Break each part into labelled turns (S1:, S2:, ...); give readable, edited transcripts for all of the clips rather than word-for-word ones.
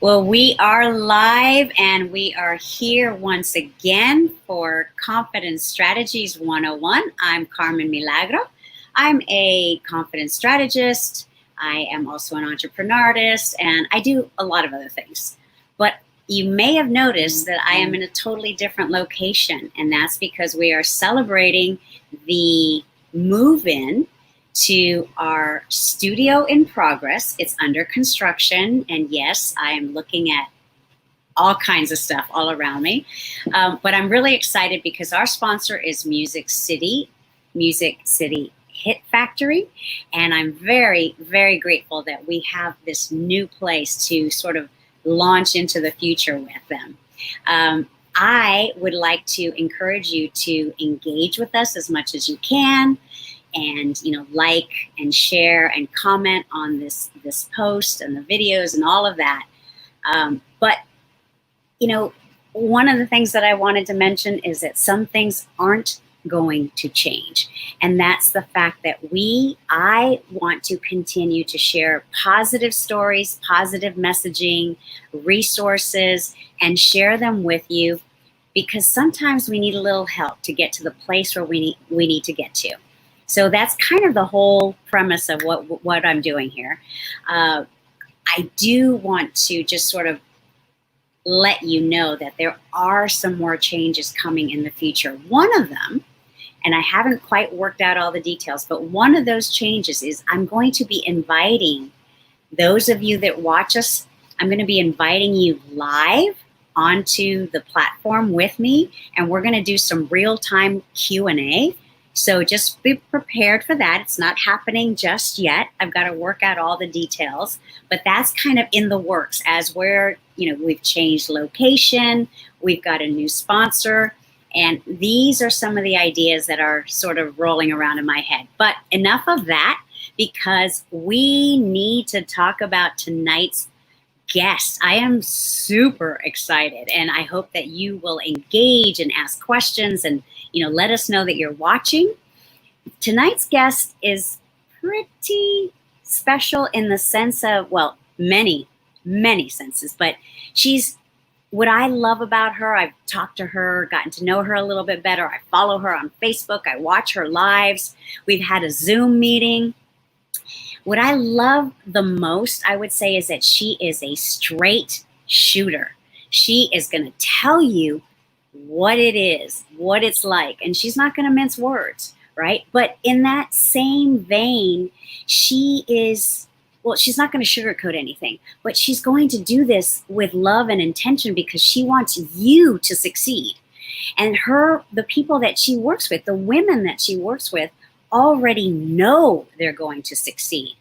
S1: Well, we are live and we are here once again for Confidence Strategies 101. I'm Carmen Milagro. I'm a confidence strategist. I am also an entrepreneur artist, and I do a lot of other things. But you may have noticed that I am in a totally different location, and that's because we are celebrating the move-in to our studio in progress. It's under construction, and yes, I am looking at all kinds of stuff all around me. But I'm really excited because our sponsor is Music City Hit Factory, and I'm very, very grateful that we have this new place to sort of launch into the future with them. I would like to encourage you to engage with us as much as you can, and like and share and comment on this post and the videos and all of that. But one of the things that I wanted to mention is that some things aren't going to change, and that's the fact that I want to continue to share positive stories, positive messaging, resources, and share them with you, because sometimes we need a little help to get to the place where we need to get to. So that's kind of the whole premise of what I'm doing here. I do want to just sort of let you know that there are some more changes coming in the future. One of them, and I haven't quite worked out all the details, but one of those changes is I'm going to be inviting those of you that watch us, I'm going to be inviting you live onto the platform with me, and we're going to do some real-time Q&A. So just be prepared for that. It's not happening just yet. I've got to work out all the details, but that's kind of in the works as we've changed location, we've got a new sponsor, and these are some of the ideas that are sort of rolling around in my head. But enough of that, because we need to talk about tonight's guest. I am super excited, and I hope that you will engage and ask questions and let us know that you're watching. Tonight's guest is pretty special in the sense of, well, many senses, but what I love about her, I've talked to her, gotten to know her a little bit better. I follow her on Facebook. I watch her lives. We've had a Zoom meeting. What I love the most, I would say, is that she is a straight shooter. She is going to tell you what it is, what it's like, and she's not going to mince words, right? But in that same vein, she's not going to sugarcoat anything, but she's going to do this with love and intention because she wants you to succeed. And the people that she works with, the women that she works with, already know they're going to succeed.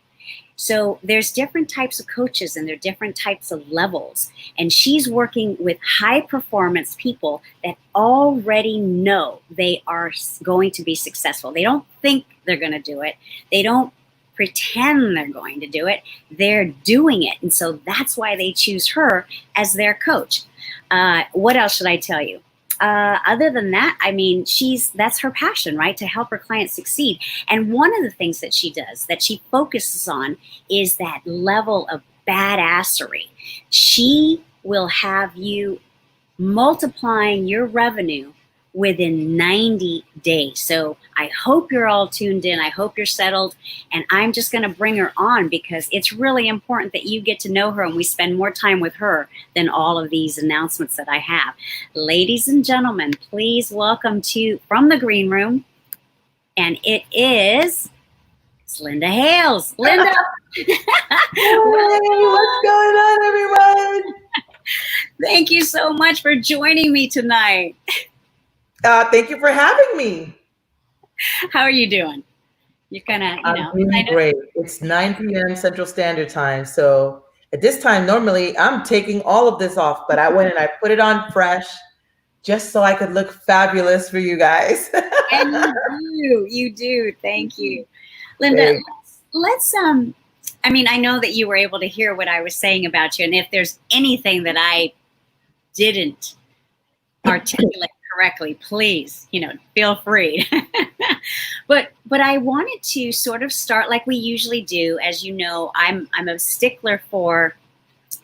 S1: So there's different types of coaches and there are different types of levels. And she's working with high performance people that already know they are going to be successful. They don't think they're going to do it. They don't pretend they're going to do it. They're doing it. And so that's why they choose her as their coach. What else should I tell you? Other than that, I mean, that's her passion, right? To help her clients succeed. And one of the things that she does, that she focuses on, is that level of badassery. She will have you multiplying your revenue within 90 days. So I hope you're all tuned in. I hope you're settled. And I'm just going to bring her on because it's really important that you get to know her and we spend more time with her than all of these announcements that I have. Ladies and gentlemen, please welcome from the green room. And it's Linda Hayles. Linda.
S2: Hey, what's going on, everyone?
S1: Thank you so much for joining me tonight.
S2: Thank you for having me.
S1: How are you doing? You're kind of,
S2: I'm doing great. It's 9 p.m. Central Standard Time. So at this time, normally I'm taking all of this off, but I went and I put it on fresh just so I could look fabulous for you guys.
S1: And you do. Thank you. Linda, let's, I know that you were able to hear what I was saying about you. And if there's anything that I didn't articulate correctly, please, feel free. But I wanted to sort of start like we usually do. As you know, I'm a stickler for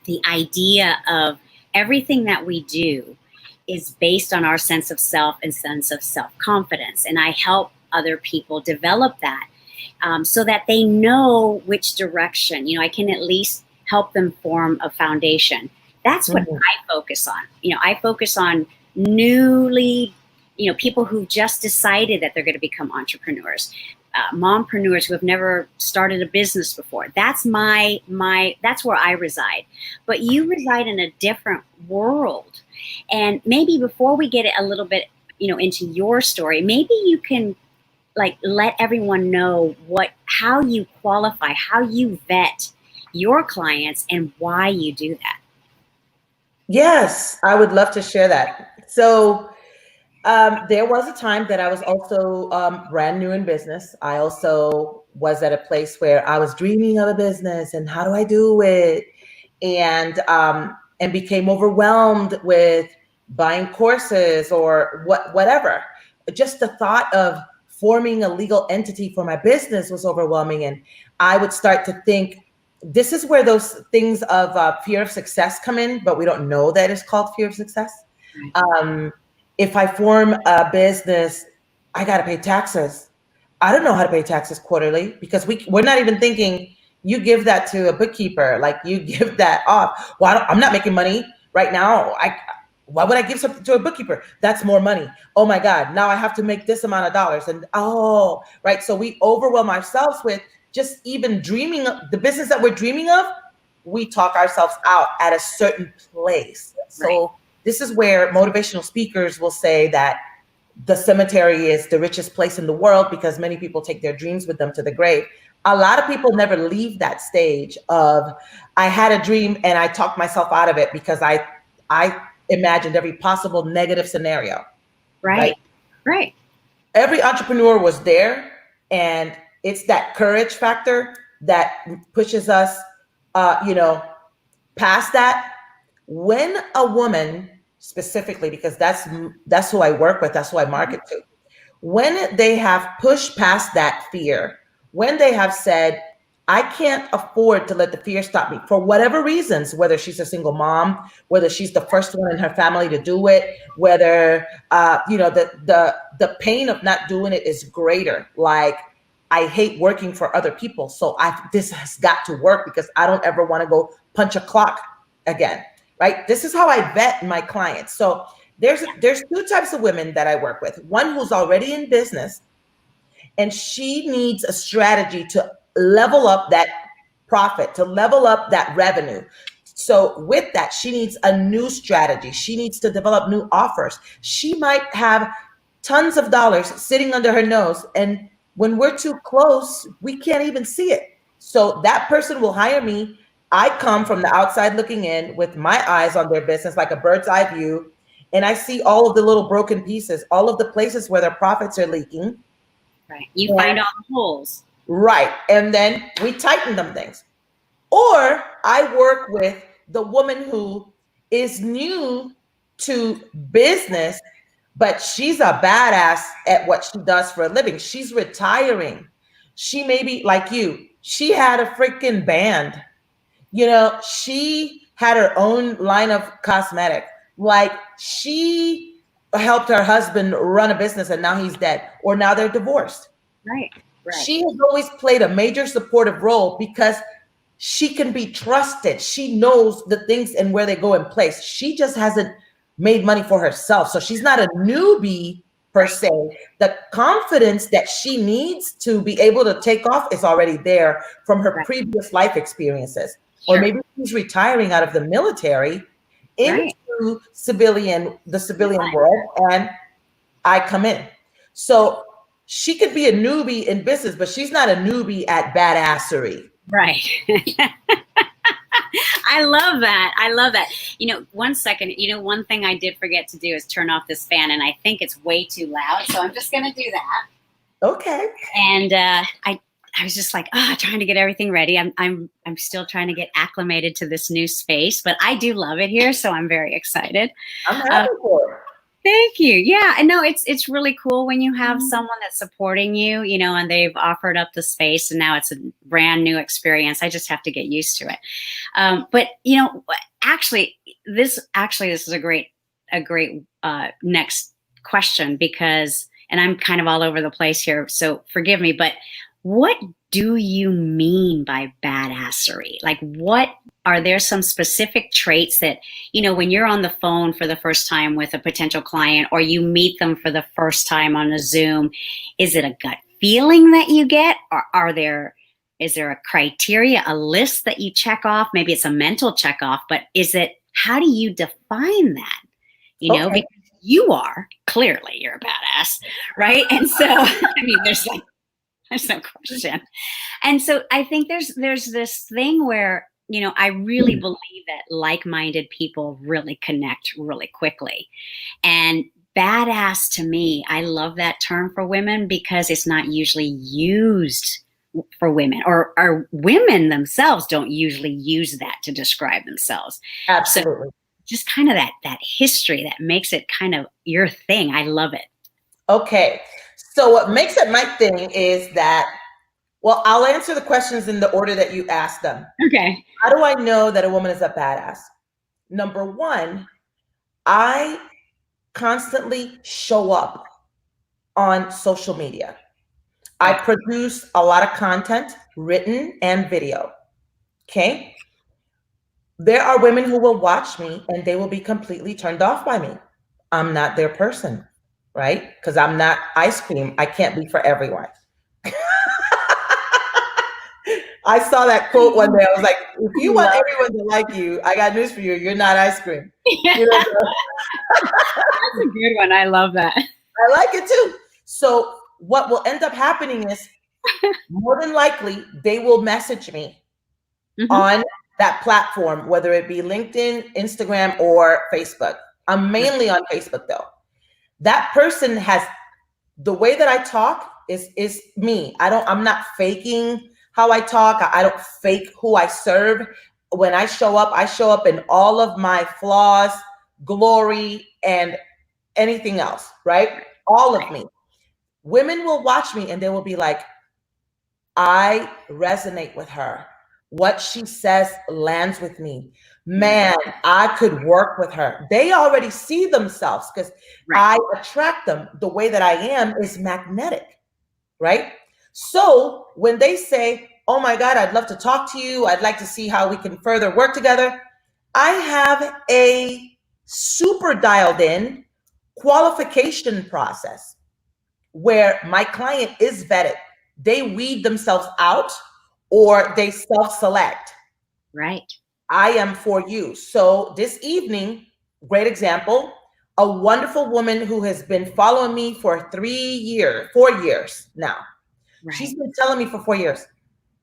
S1: the idea of everything that we do is based on our sense of self and sense of self-confidence. And I help other people develop that so that they know which direction, I can at least help them form a foundation. That's what I focus on. I focus on newly, people who just decided that they're going to become entrepreneurs, mompreneurs who have never started a business before. That's that's where I reside. But you reside in a different world. And maybe before we get a little bit, into your story, maybe you can let everyone know how you qualify, how you vet your clients and why you do that.
S2: Yes, I would love to share that. So there was a time that I was also brand new in business. I also was at a place where I was dreaming of a business and how do I do it? And became overwhelmed with buying courses or whatever. Just the thought of forming a legal entity for my business was overwhelming. And I would start to think, this is where those things of fear of success come in, but we don't know that it's called fear of success. If I form a business, I got to pay taxes. I don't know how to pay taxes quarterly because we're not even thinking you give that to a bookkeeper, like you give that off. Well, I'm not making money right now. Why would I give something to a bookkeeper? That's more money. Oh my God, now I have to make this amount of dollars. And right. So we overwhelm ourselves with just even dreaming of the business that we're dreaming of. We talk ourselves out at a certain place. So this is where motivational speakers will say that the cemetery is the richest place in the world because many people take their dreams with them to the grave. A lot of people never leave that stage of, I had a dream and I talked myself out of it because I imagined every possible negative scenario.
S1: Right.
S2: Every entrepreneur was there, and it's that courage factor that pushes us, past that. When a woman specifically, because that's who I work with, that's who I market to, when they have pushed past that fear, when they have said, I can't afford to let the fear stop me for whatever reasons, whether she's a single mom, whether she's the first one in her family to do it, whether, the pain of not doing it is greater. Like, I hate working for other people. So this has got to work because I don't ever want to go punch a clock again. Right? This is how I vet my clients. So there's two types of women that I work with. One who's already in business and she needs a strategy to level up that profit, to level up that revenue. So with that, she needs a new strategy. She needs to develop new offers. She might have tons of dollars sitting under her nose, and when we're too close, we can't even see it. So that person will hire me. I come from the outside looking in with my eyes on their business, like a bird's eye view. And I see all of the little broken pieces, all of the places where their profits are leaking.
S1: Right. You find all the holes.
S2: Right. And then we tighten them things. Or I work with the woman who is new to business, but she's a badass at what she does for a living. She's retiring. She may be like you. She had a freaking band. She had her own line of cosmetic. Like, she helped her husband run a business and now he's dead, or now they're divorced.
S1: Right.
S2: She has always played a major supportive role because she can be trusted. She knows the things and where they go in place. She just hasn't made money for herself. So she's not a newbie per se. The confidence that she needs to be able to take off is already there from her previous life experiences. Or maybe she's retiring out of the military into the civilian world, and I come in. So she could be a newbie in business, but she's not a newbie at badassery.
S1: Right. I love that. I love that. 1 second, one thing I did forget to do is turn off this fan, and I think it's way too loud. So I'm just going to do that.
S2: Okay.
S1: And I was just like, trying to get everything ready. I'm still trying to get acclimated to this new space, but I do love it here. So I'm very excited.
S2: I'm happy for it.
S1: Thank you. Yeah, I know it's really cool when you have someone that's supporting you, and they've offered up the space, and now it's a brand new experience. I just have to get used to it. But actually, this is a great next question, because, and I'm kind of all over the place here, so forgive me, but what do you mean by badassery? Like, are there some specific traits that, when you're on the phone for the first time with a potential client, or you meet them for the first time on a Zoom, is it a gut feeling that you get? Or is there a criteria, a list that you check off? Maybe it's a mental check off, but how do you define that?
S2: Okay.
S1: Because you're a badass, right? And so, there's no question. And so I think there's this thing where, I really believe that like-minded people really connect really quickly. And badass, to me, I love that term for women, because it's not usually used for women, or women themselves don't usually use that to describe themselves.
S2: Absolutely.
S1: So just kind of that history that makes it kind of your thing. I love it.
S2: Okay. So what makes it my thing is that, well, I'll answer the questions in the order that you asked them.
S1: Okay.
S2: How do I know that a woman is a badass? Number one, I constantly show up on social media. I produce a lot of content, written and video. Okay. There are women who will watch me and they will be completely turned off by me. I'm not their person, right? Because I'm not ice cream. I can't be for everyone. I saw that quote one day. I was like, if you want everyone to like you, I got news for you. You're not ice cream.
S1: That's a good one. I love that.
S2: I like it too. So what will end up happening is, more than likely, they will message me on that platform, whether it be LinkedIn, Instagram, or Facebook. I'm mainly on Facebook though. That person has, the way that I talk is me. I'm not faking how I talk. I don't fake who I serve. When I show up in all of my flaws, glory, and anything else, right? All of me. Women will watch me and they will be like, I resonate with her. What she says lands with me. Man, I could work with her. They already see themselves, because I attract them. The way that I am is magnetic, right? So when they say, oh my God, I'd love to talk to you, I'd like to see how we can further work together, I have a super dialed in qualification process where my client is vetted. They weed themselves out or they self-select.
S1: Right.
S2: I am for you. So this evening, great example, a wonderful woman who has been following me for 4 years now. Right. She's been telling me for 4 years,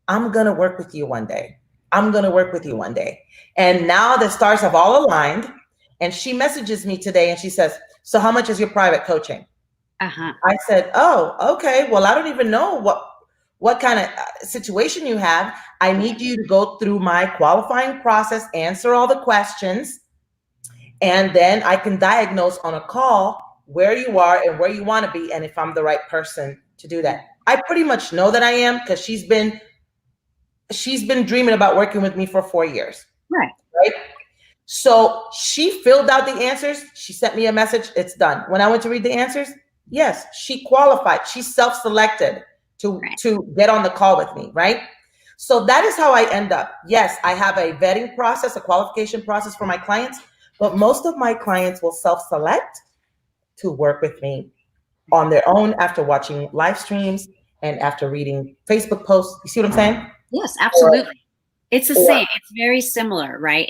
S2: I'm going to work with you one day. I'm going to work with you one day. And now the stars have all aligned. And she messages me today and she says, so how much is your private coaching? I said, oh, okay. Well, I don't even know what kind of situation you have. I need you to go through my qualifying process, answer all the questions, and then I can diagnose on a call where you are and where you want to be and if I'm the right person to do that. I pretty much know that I am, because she's been dreaming about working with me for 4 years. Right. So she filled out the answers. She sent me a message. It's done. When I went to read the answers, yes, she qualified. She self-selected to get on the call with me, right? So that is how I end up. Yes, I have a vetting process, a qualification process for my clients, but most of my clients will self-select to work with me on their own after watching live streams and after reading Facebook posts. You see what I'm saying?
S1: Yes, absolutely. It's the same. It's very similar, right?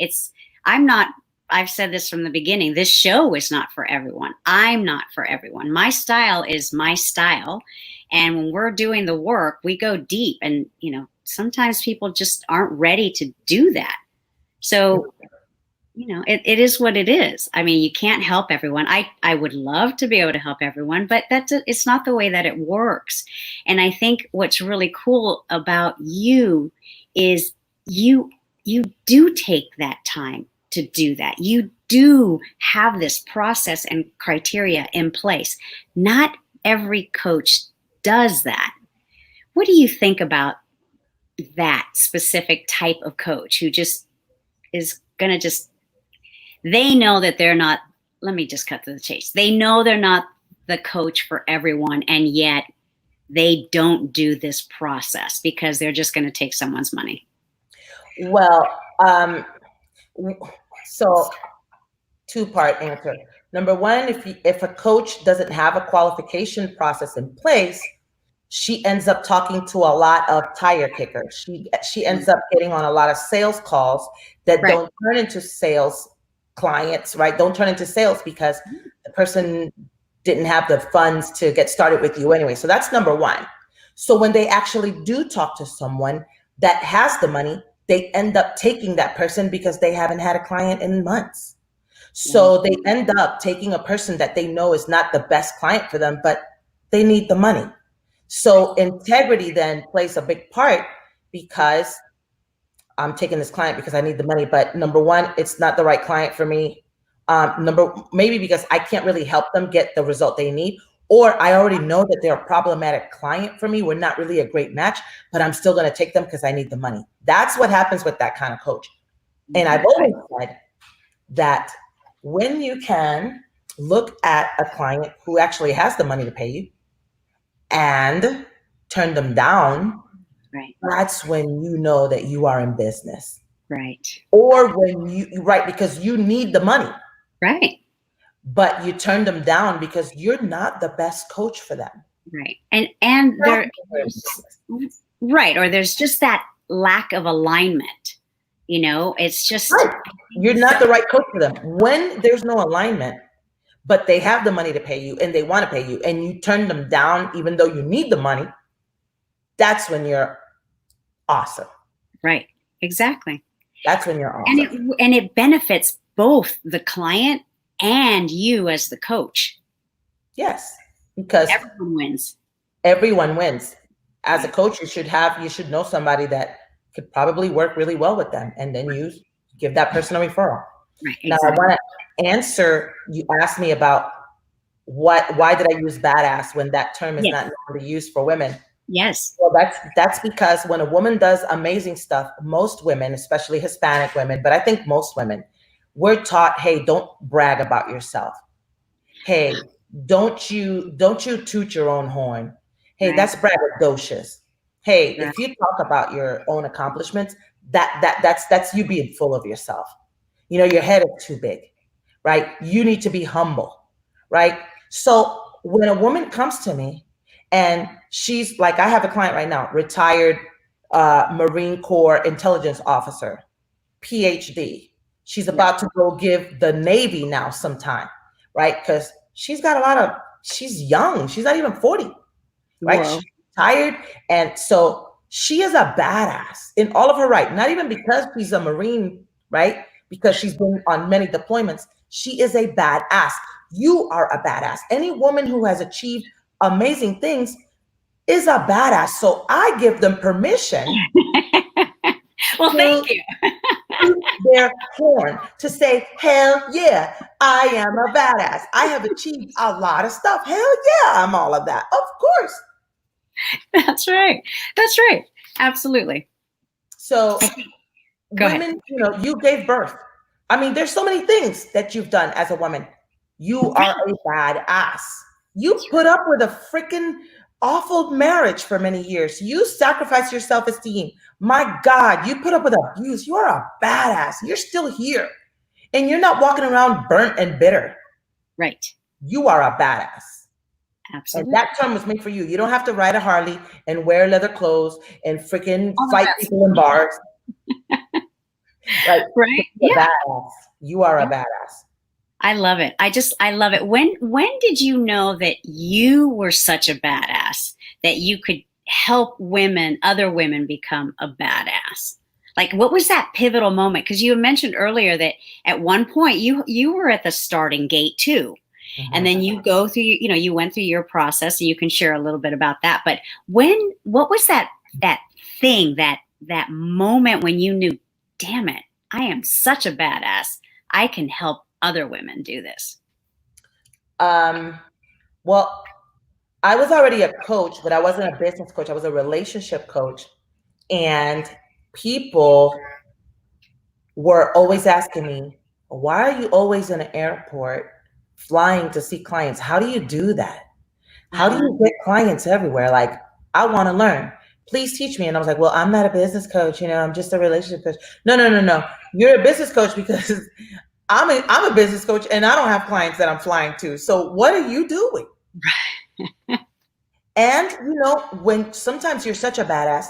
S1: I've said this from the beginning. This show is not for everyone. I'm not for everyone. My style is my style. And when we're doing the work, we go deep. And, sometimes people just aren't ready to do that. So, it is what it is. I mean, you can't help everyone. I would love to be able to help everyone, but it's not the way that it works. And I think what's really cool about you is you do take that time to do that. You do have this process and criteria in place. Not every coach does that. What do you think about that specific type of coach who just is going to just, they know that they're not, let me just cut to the chase. They know they're not the coach for everyone, and yet they don't do this process because they're just going to take someone's money.
S2: Well, so two-part answer. Number one, if a coach doesn't have a qualification process in place, she ends up talking to a lot of tire kickers. She ends up getting on a lot of sales calls that don't turn into sales clients, right? Don't turn into sales because the person didn't have the funds to get started with you anyway. So that's number one. So when they actually do talk to someone that has the money, they end up taking that person because they haven't had a client in months. So they end up taking a person that they know is not the best client for them, but they need the money. So integrity then plays a big part because I'm taking this client because I need the money. But number one, it's not the right client for me. Maybe because I can't really help them get the result they need, or I already know that they're a problematic client for me. We're not really a great match, but I'm still going to take them because I need the money. That's what happens with that kind of coach. And I've always said that when you can look at a client who actually has the money to pay you and turn them down, that's when you know that you are in business.
S1: Right.
S2: Or when because you need the money.
S1: Right.
S2: But you turn them down because you're not the best coach for them.
S1: Right. And right. Or there's just that lack of alignment. You know, it's just
S2: you're not the right coach for them. When there's no alignment, but they have the money to pay you and they want to pay you, and you turn them down even though you need the money, that's when you're awesome.
S1: Right. Exactly.
S2: That's when you're awesome.
S1: And it benefits both the client and you as the coach.
S2: Yes, because
S1: everyone wins.
S2: Everyone wins. As a coach, you should know somebody that could probably work really well with them, and then you give that person a referral.
S1: Right, exactly.
S2: Now I want to answer, you asked me about why did I use badass when that term is not normally used for women?
S1: Yes.
S2: Well, that's because when a woman does amazing stuff, most women, especially Hispanic women, but I think most women, we're taught, hey, don't brag about yourself. Hey, don't you toot your own horn. Hey, that's braggadocious. Hey, if you talk about your own accomplishments, that's you being full of yourself. You know, your head is too big, right? You need to be humble, right? So when a woman comes to me and she's like, I have a client right now, retired Marine Corps intelligence officer, PhD. She's about to go give the Navy now sometime, right? Because she's young. She's not even 40, right? Whoa. She's retired. And so she is a badass in all of her right. Not even because she's a Marine, right? Because she's been on many deployments. She is a badass. You are a badass. Any woman who has achieved amazing things is a badass. So I give them permission.
S1: Well, thank you.
S2: Their horn to say, hell yeah, I am a badass. I have achieved a lot of stuff. Hell yeah, I'm all of that. Of course.
S1: That's right. That's right. Absolutely.
S2: So women, you know, you gave birth. I mean, there's so many things that you've done as a woman. You are a badass. You put up with a freaking awful marriage for many years. You sacrificed your self-esteem. My God, you put up with abuse. You are a badass. You're still here. And you're not walking around burnt and bitter.
S1: Right.
S2: You are a badass.
S1: Absolutely.
S2: And that term was made for you. You don't have to ride a Harley and wear leather clothes and freaking fight people in bars. Like,
S1: right.
S2: Yeah. Badass. You are a badass.
S1: I love it. I love it. When did you know that you were such a badass that you could help other women become a badass? Like, what was that pivotal moment? Because you mentioned earlier that at one point you were at the starting gate too. Mm-hmm. And then you go through, you went through your process, and you can share a little bit about that. But what was that thing, that moment when you knew, damn it, I am such a badass. I can help other women do this?
S2: Well, I was already a coach, but I wasn't a business coach. I was a relationship coach. And people were always asking me, why are you always in an airport flying to see clients? How do you do that? How do you get clients everywhere? Like, I want to learn. Please teach me. And I was like, well, I'm not a business coach. I'm just a relationship coach. No. You're a business coach because I'm a business coach and I don't have clients that I'm flying to. So what are you doing? And when sometimes you're such a badass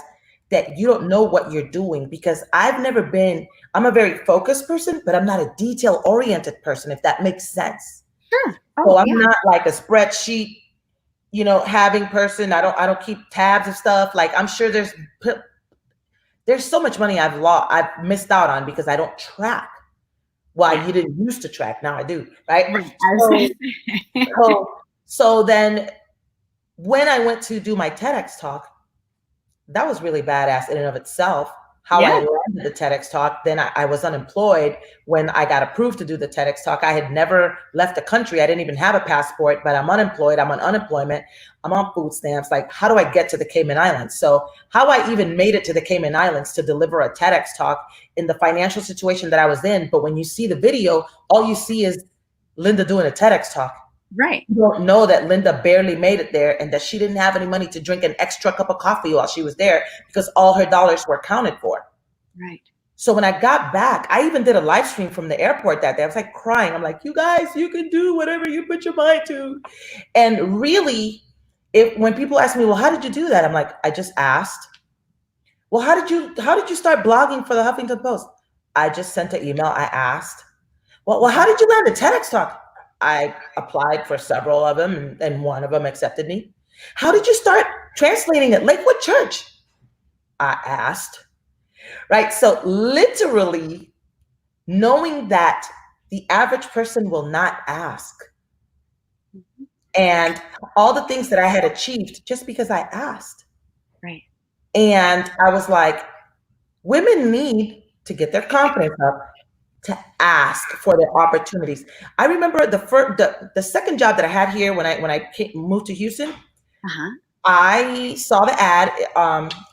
S2: that you don't know what you're doing, because I'm a very focused person, but I'm not a detail oriented person, if that makes sense.
S1: Sure.
S2: So I'm not like a spreadsheet, having person. I don't keep tabs of stuff. Like, I'm sure there's so much money I've missed out on because I don't track. Why you didn't used to track, now I do, right? So then when I went to do my TEDx talk, that was really badass in and of itself. How I landed the TEDx talk. Then I was unemployed when I got approved to do the TEDx talk. I had never left the country. I didn't even have a passport, but I'm unemployed. I'm on unemployment. I'm on food stamps. Like, how do I get to the Cayman Islands? So how I even made it to the Cayman Islands to deliver a TEDx talk in the financial situation that I was in. But when you see the video, all you see is Linda doing a TEDx talk.
S1: Right.
S2: You don't know that Linda barely made it there and that she didn't have any money to drink an extra cup of coffee while she was there because all her dollars were accounted for.
S1: Right.
S2: So when I got back, I even did a live stream from the airport that day. I was like crying. I'm like, you guys, you can do whatever you put your mind to. And really, when people ask me, well, how did you do that? I'm like, I just asked. Well, how did you start blogging for the Huffington Post? I just sent an email. I asked. Well, how did you land a TEDx talk? I applied for several of them and one of them accepted me. How did you start translating at Lakewood Church? I asked, right? So literally knowing that the average person will not ask, and all the things that I had achieved just because I asked.
S1: Right.
S2: And I was like, women need to get their confidence up to ask for their opportunities. I remember the second job that I had here when I moved to Houston. I saw the ad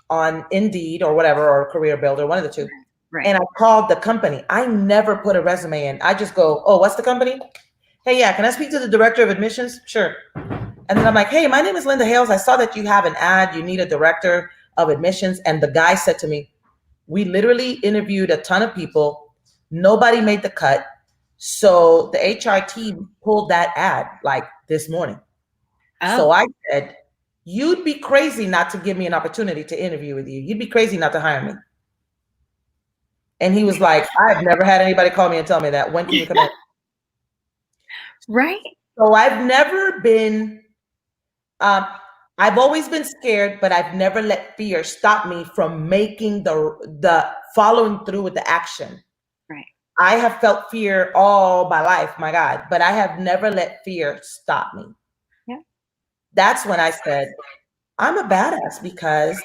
S2: on Indeed or whatever, or Career Builder, one of the two.
S1: Right.
S2: And I called the company. I never put a resume in. I just go, oh, what's the company? Hey, yeah, can I speak to the director of admissions? Sure. And then I'm like, hey, my name is Linda Hayles. I saw that you have an ad. You need a director of admissions. And the guy said to me, we literally interviewed a ton of people. Nobody made the cut. So the HR team pulled that ad like this morning. So I said, you'd be crazy not to give me an opportunity to interview with you. You'd be crazy not to hire me. And he was like, I've never had anybody call me and tell me that. When can you come in?
S1: Right.
S2: So I've never been, I've always been scared, but I've never let fear stop me from making the following through with the action.
S1: Right.
S2: I have felt fear all my life, my God, but I have never let fear stop me.
S1: Yeah.
S2: That's when I said, I'm a badass because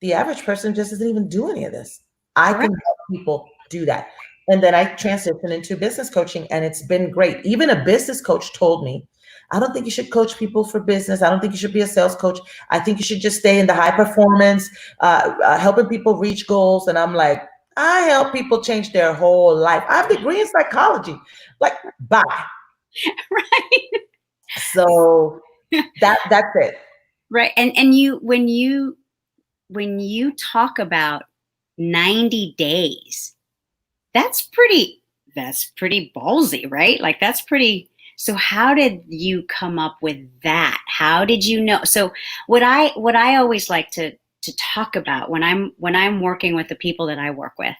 S2: the average person just doesn't even do any of this. I can help people do that. And then I transitioned into business coaching and it's been great. Even a business coach told me, I don't think you should coach people for business. I don't think you should be a sales coach. I think you should just stay in the high performance, helping people reach goals. And I'm like, I help people change their whole life. I have a degree in psychology. Like, bye.
S1: Right.
S2: So that's it.
S1: Right. And you when you talk about 90 days, that's pretty ballsy, right? Like, that's pretty. So how did you come up with that? How did you know? So what I always like to talk about when I'm working with the people that I work with,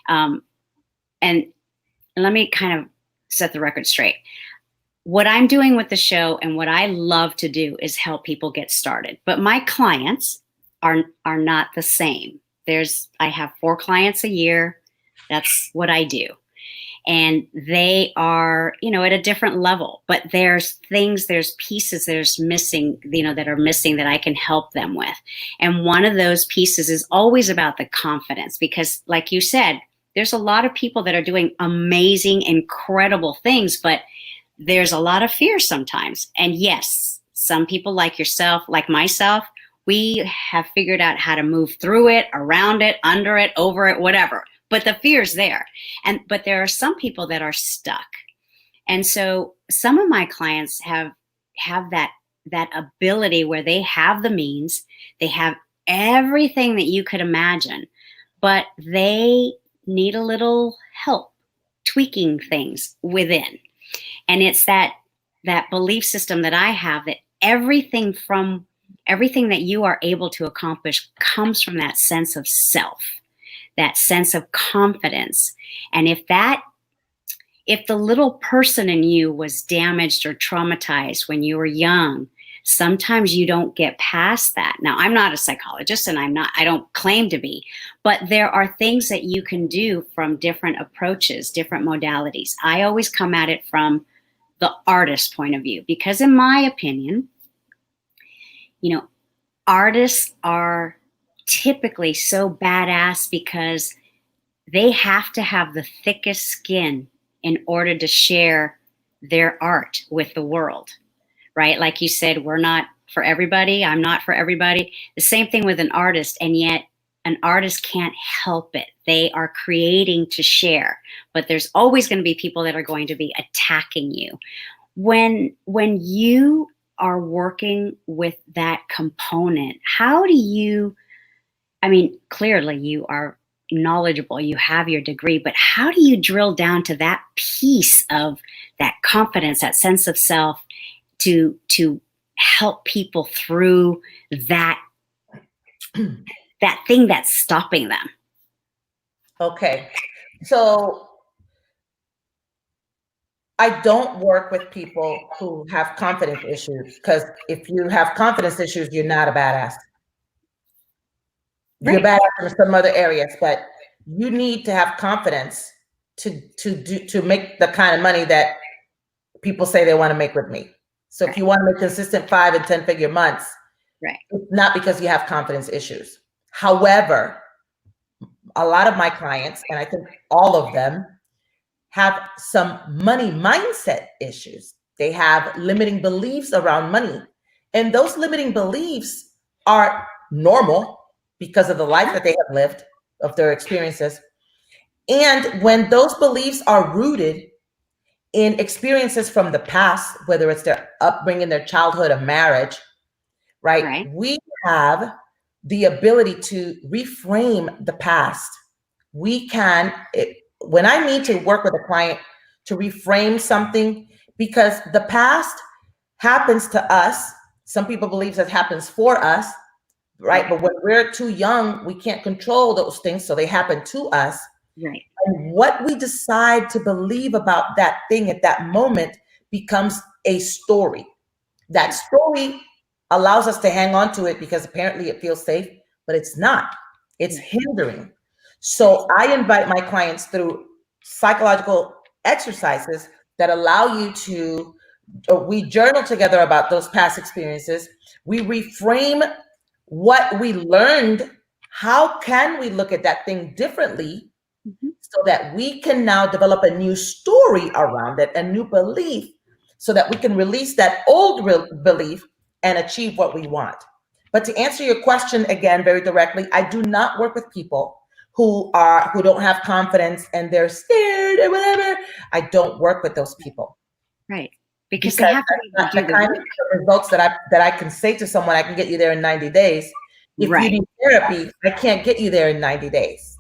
S1: and let me kind of set the record straight. What I'm doing with the show and what I love to do is help people get started. But my clients are not the same. I have 4 clients a year. That's what I do. And they are, at a different level, but there's pieces that are missing that I can help them with. And one of those pieces is always about the confidence, because like you said, there's a lot of people that are doing amazing, incredible things, but there's a lot of fear sometimes. And yes, some people like yourself, like myself, we have figured out how to move through it, around it, under it, over it, whatever. But the fear's there. But there are some people that are stuck. And so some of my clients have that ability where they have the means, they have everything that you could imagine, but they need a little help tweaking things within. And it's that belief system that I have that everything that you are able to accomplish comes from that sense of self, that sense of confidence. And if the little person in you was damaged or traumatized when you were young, sometimes you don't get past that. Now, I'm not a psychologist and I don't claim to be, but there are things that you can do from different approaches, different modalities. I always come at it from the artist point of view, because in my opinion, artists are typically so badass because they have to have the thickest skin in order to share their art with the world, right? Like you said, we're not for everybody. I'm not for everybody. The same thing with an artist, and yet an artist can't help it. They are creating to share, but there's always going to be people that are going to be attacking you. When you are working with that component, how do you, clearly you are knowledgeable, you have your degree, but how do you drill down to that piece of that confidence, that sense of self to help people through that thing that's stopping them?
S2: Okay. So I don't work with people who have confidence issues, because if you have confidence issues, you're not a badass. You're badass in some other areas, but you need to have confidence to make the kind of money that people say they want to make with me. So if you want to make consistent 5 and 10 figure months, it's not because you have confidence issues. However, a lot of my clients, and I think all of them, have some money mindset issues. They have limiting beliefs around money. And those limiting beliefs are normal because of the life that they have lived, of their experiences. And when those beliefs are rooted in experiences from the past, whether it's their upbringing, their childhood, of marriage, right? We have the ability to reframe the past. We can, when I need to work with a client to reframe something, because the past happens to us. Some people believe that happens for us, right? But when we're too young, we can't control those things, so they happen to us.
S1: Right.
S2: And what we decide to believe about that thing at that moment becomes a story. That story allows us to hang on to it because apparently it feels safe, but it's not. It's hindering. So I invite my clients through psychological exercises that allow you to, we journal together about those past experiences. We reframe what we learned. How can we look at that thing differently so that we can now develop a new story around it, a new belief, so that we can release that old belief and achieve what we want. But to answer your question again, very directly, I do not work with people who don't have confidence and they're scared or whatever. I don't work with those people.
S1: Right. Because they have to do
S2: the kind of results that I can say to someone, I can get you there in 90 days. If you need therapy, I can't get you there in 90 days.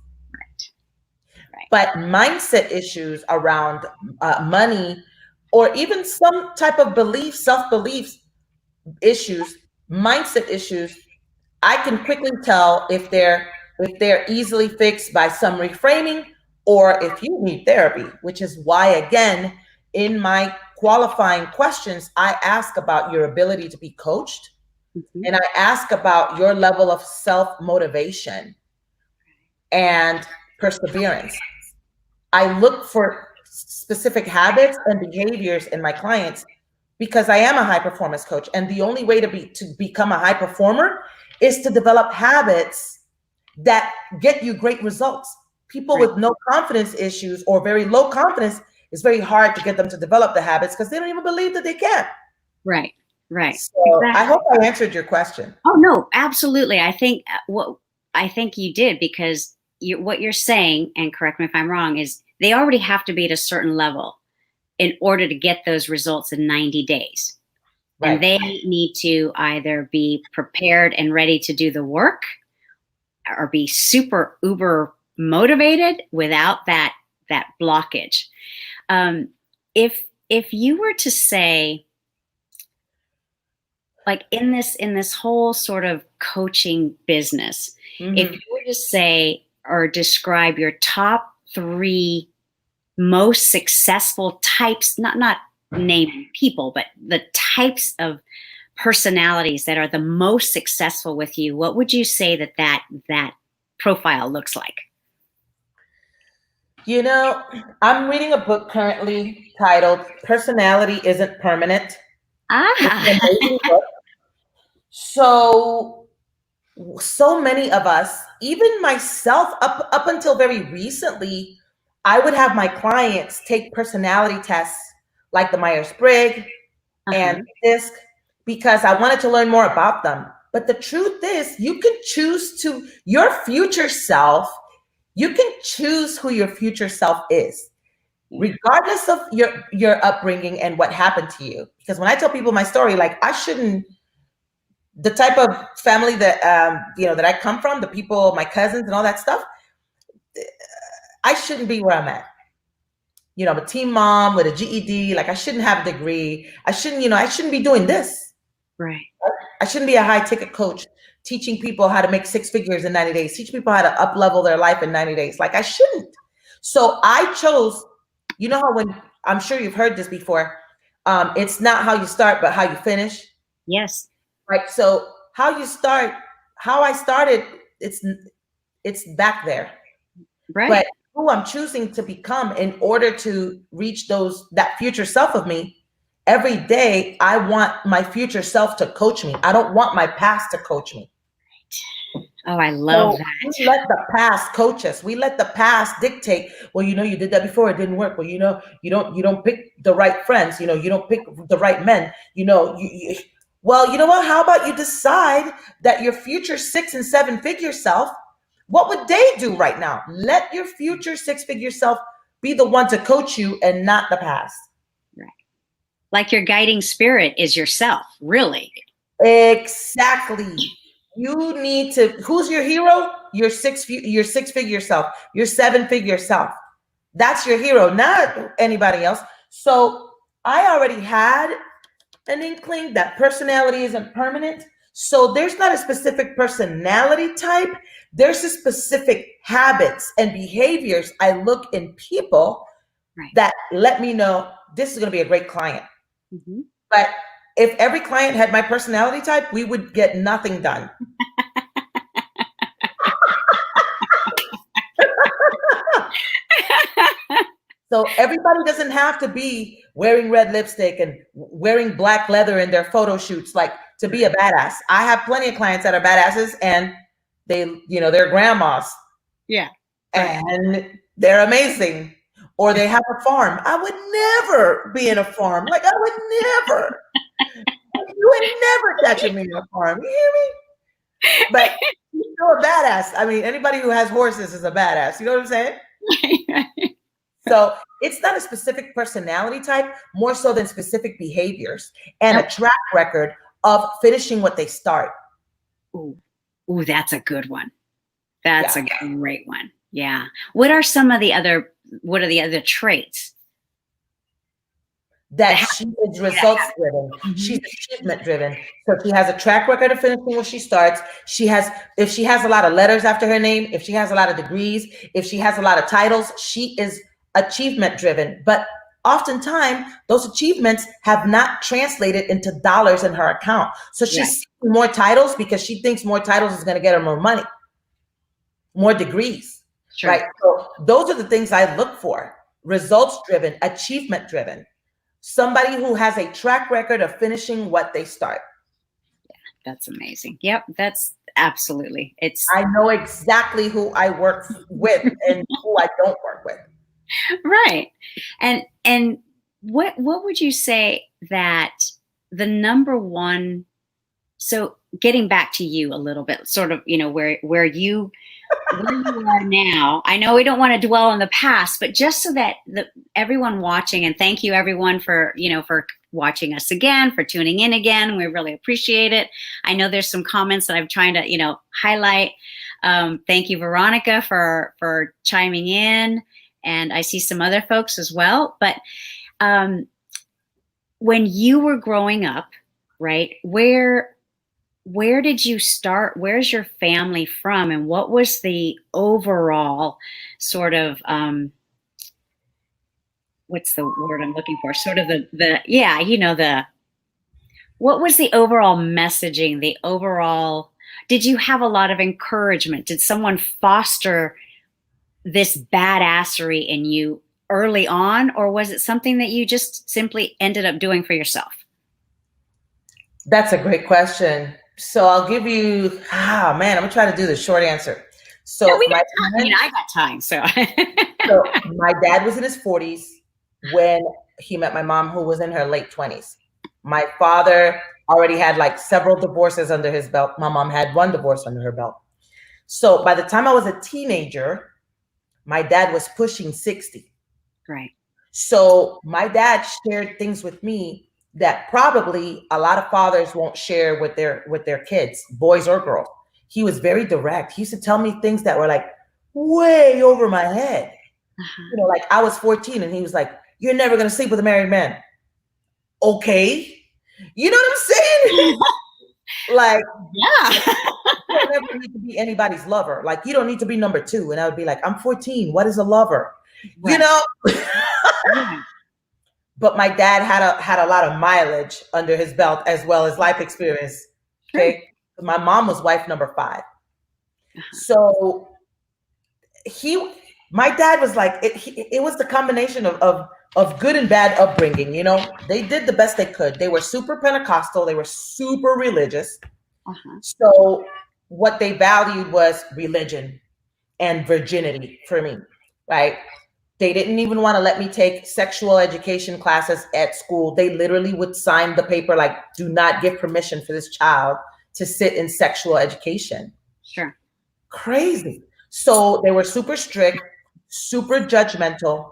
S2: Right. But mindset issues around money, or even some type of belief, self-beliefs issues, mindset issues, I can quickly tell if they're easily fixed by some reframing, or if you need therapy, which is why, again, in my qualifying questions, I ask about your ability to be coached, and I ask about your level of self-motivation and perseverance. I look for specific habits and behaviors in my clients because I am a high performance coach, and the only way to become a high performer is to develop habits that get you great results. People
S1: Right.
S2: with no confidence issues or very low confidence, it's very hard to get them to develop the habits because they don't even believe that they can.
S1: Right. Right.
S2: So I
S1: Exactly.
S2: hope I answered your question.
S1: Oh no, absolutely. I think you did, because what you're saying, and correct me if I'm wrong, is they already have to be at a certain level in order to get those results in 90 days.
S2: Right.
S1: And they need to either be prepared and ready to do the work, or be super uber motivated without that blockage. If you were to say, like, in this whole sort of coaching business, if you were to say or describe your top 3 most successful types, not naming people, but the types of personalities that are the most successful with you, what would you say that profile looks like?
S2: You know, I'm reading a book currently titled Personality Isn't Permanent. It's an amazing book. So many of us, even myself, up until very recently, I would have my clients take personality tests like the Myers-Briggs and DISC because I wanted to learn more about them. But the truth is, you can choose to your future self. You can choose who your future self is, regardless of your upbringing and what happened to you. Because when I tell people my story, like, I shouldn't. The type of family that that I come from, the people, my cousins, and all that stuff, I shouldn't be where I'm at. You know, I'm a teen mom with a GED. Like, I shouldn't have a degree. I shouldn't be doing this.
S1: Right.
S2: I shouldn't be a high ticket coach teaching people how to make 6 figures in 90 days, teach people how to up level their life in 90 days. Like, I shouldn't. So I chose, you know how, when, I'm sure you've heard this before, it's not how you start, but how you finish.
S1: Yes.
S2: Right. So how you start, how I started, it's back there.
S1: Right.
S2: But who I'm choosing to become in order to reach that future self of me, every day I want my future self to coach me. I don't want my past to coach me.
S1: Oh, I love that.
S2: We let the past coach us. We let the past dictate. Well, you did that before, it didn't work. Well, you don't pick the right friends. You don't pick the right men. Well, you know what? How about you decide that your future 6 and 7 figure self, what would they do right now? Let your future 6-figure self be the one to coach you and not the past.
S1: Right. Like, your guiding spirit is yourself, really.
S2: Exactly. You need to, who's your hero? Your 6-figure self, your 7-figure self. That's your hero, not anybody else. So I already had an inkling that personality isn't permanent. So there's not a specific personality type. There's a specific habits and behaviors I look in people that let me know this is going to be a great client. But if every client had my personality type, we would get nothing done. So everybody doesn't have to be wearing red lipstick and wearing black leather in their photo shoots, like, to be a badass. I have plenty of clients that are badasses, and they're grandmas.
S1: Yeah.
S2: And they're amazing. Or they have a farm. I would never be in a farm. Like, I would never. You ain't never catching me in a farm. You hear me? But you're still a badass. I mean, anybody who has horses is a badass. You know what I'm saying? So it's not a specific personality type, more so than specific behaviors and a track record of finishing what they start.
S1: Ooh, that's a good one. That's a great one. Yeah. What are the other traits?
S2: That she is results driven. She's achievement driven. So she has a track record of finishing what she starts. If she has a lot of letters after her name, if she has a lot of degrees, if she has a lot of titles, she is achievement driven. But oftentimes those achievements have not translated into dollars in her account. So she's seeking more titles because she thinks more titles is going to get her more money, more degrees. Sure. Right. So those are the things I look for: results driven, achievement driven. Somebody who has a track record of finishing what they start.
S1: Yeah, that's amazing. Yep, that's Absolutely.
S2: I know exactly who I work with and who I don't work with.
S1: Right. And what would you say that the number one, so getting back to you a little bit, sort of, where you are now. I know we don't want to dwell on the past, but just so that everyone watching, and thank you everyone for watching us again, for tuning in again. We really appreciate it. I know there's some comments that I'm trying to, highlight. Thank you, Veronica, for chiming in. And I see some other folks as well. But when you were growing up, right, where did you start? Where's your family from? And what was the overall sort of, what's the word I'm looking for? Sort of what was the overall messaging, did you have a lot of encouragement? Did someone foster this badassery in you early on, or was it something that you just simply ended up doing for yourself?
S2: That's a great question. So I'll give you, I'm gonna try to do the short answer. So
S1: no, I got time. So.
S2: So my dad was in his 40s when he met my mom, who was in her late 20s. My father already had like several divorces under his belt. My mom had one divorce under her belt. So by the time I was a teenager, my dad was pushing 60.
S1: Right.
S2: So my dad shared things with me that probably a lot of fathers won't share with their kids, boys or girls. He was very direct. He used to tell me things that were like way over my head.
S1: Uh-huh.
S2: Like I was 14 and he was like, "You're never going to sleep with a married man." Okay. You know what I'm saying? Like,
S1: yeah.
S2: You don't ever need to be anybody's lover. Like, you don't need to be number 2. And I would be like, I'm 14. What is a lover? Right.
S1: Yeah.
S2: But my dad had a lot of mileage under his belt as well as life experience. Okay. Sure. My mom was wife number 5. Uh-huh. So my dad was like, it was the combination of good and bad upbringing. They did the best they could. They were super Pentecostal. They were super religious. Uh-huh. So what they valued was religion and virginity for me, right? They didn't even want to let me take sexual education classes at school. They literally would sign the paper like, do not give permission for this child to sit in sexual education.
S1: Sure.
S2: Crazy. So they were super strict, super judgmental.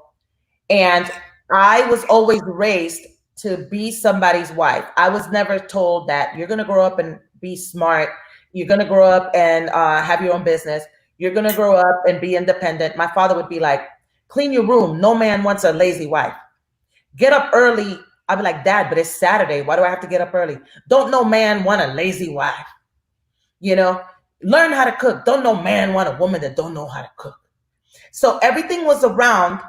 S2: And I was always raised to be somebody's wife. I was never told that you're going to grow up and be smart. You're going to grow up and have your own business. You're going to grow up and be independent. My father would be like, clean your room. No man wants a lazy wife. Get up early. I'd be like, Dad, but it's Saturday. Why do I have to get up early? Don't no man want a lazy wife. Learn how to cook. Don't no man want a woman that don't know how to cook. So everything was around.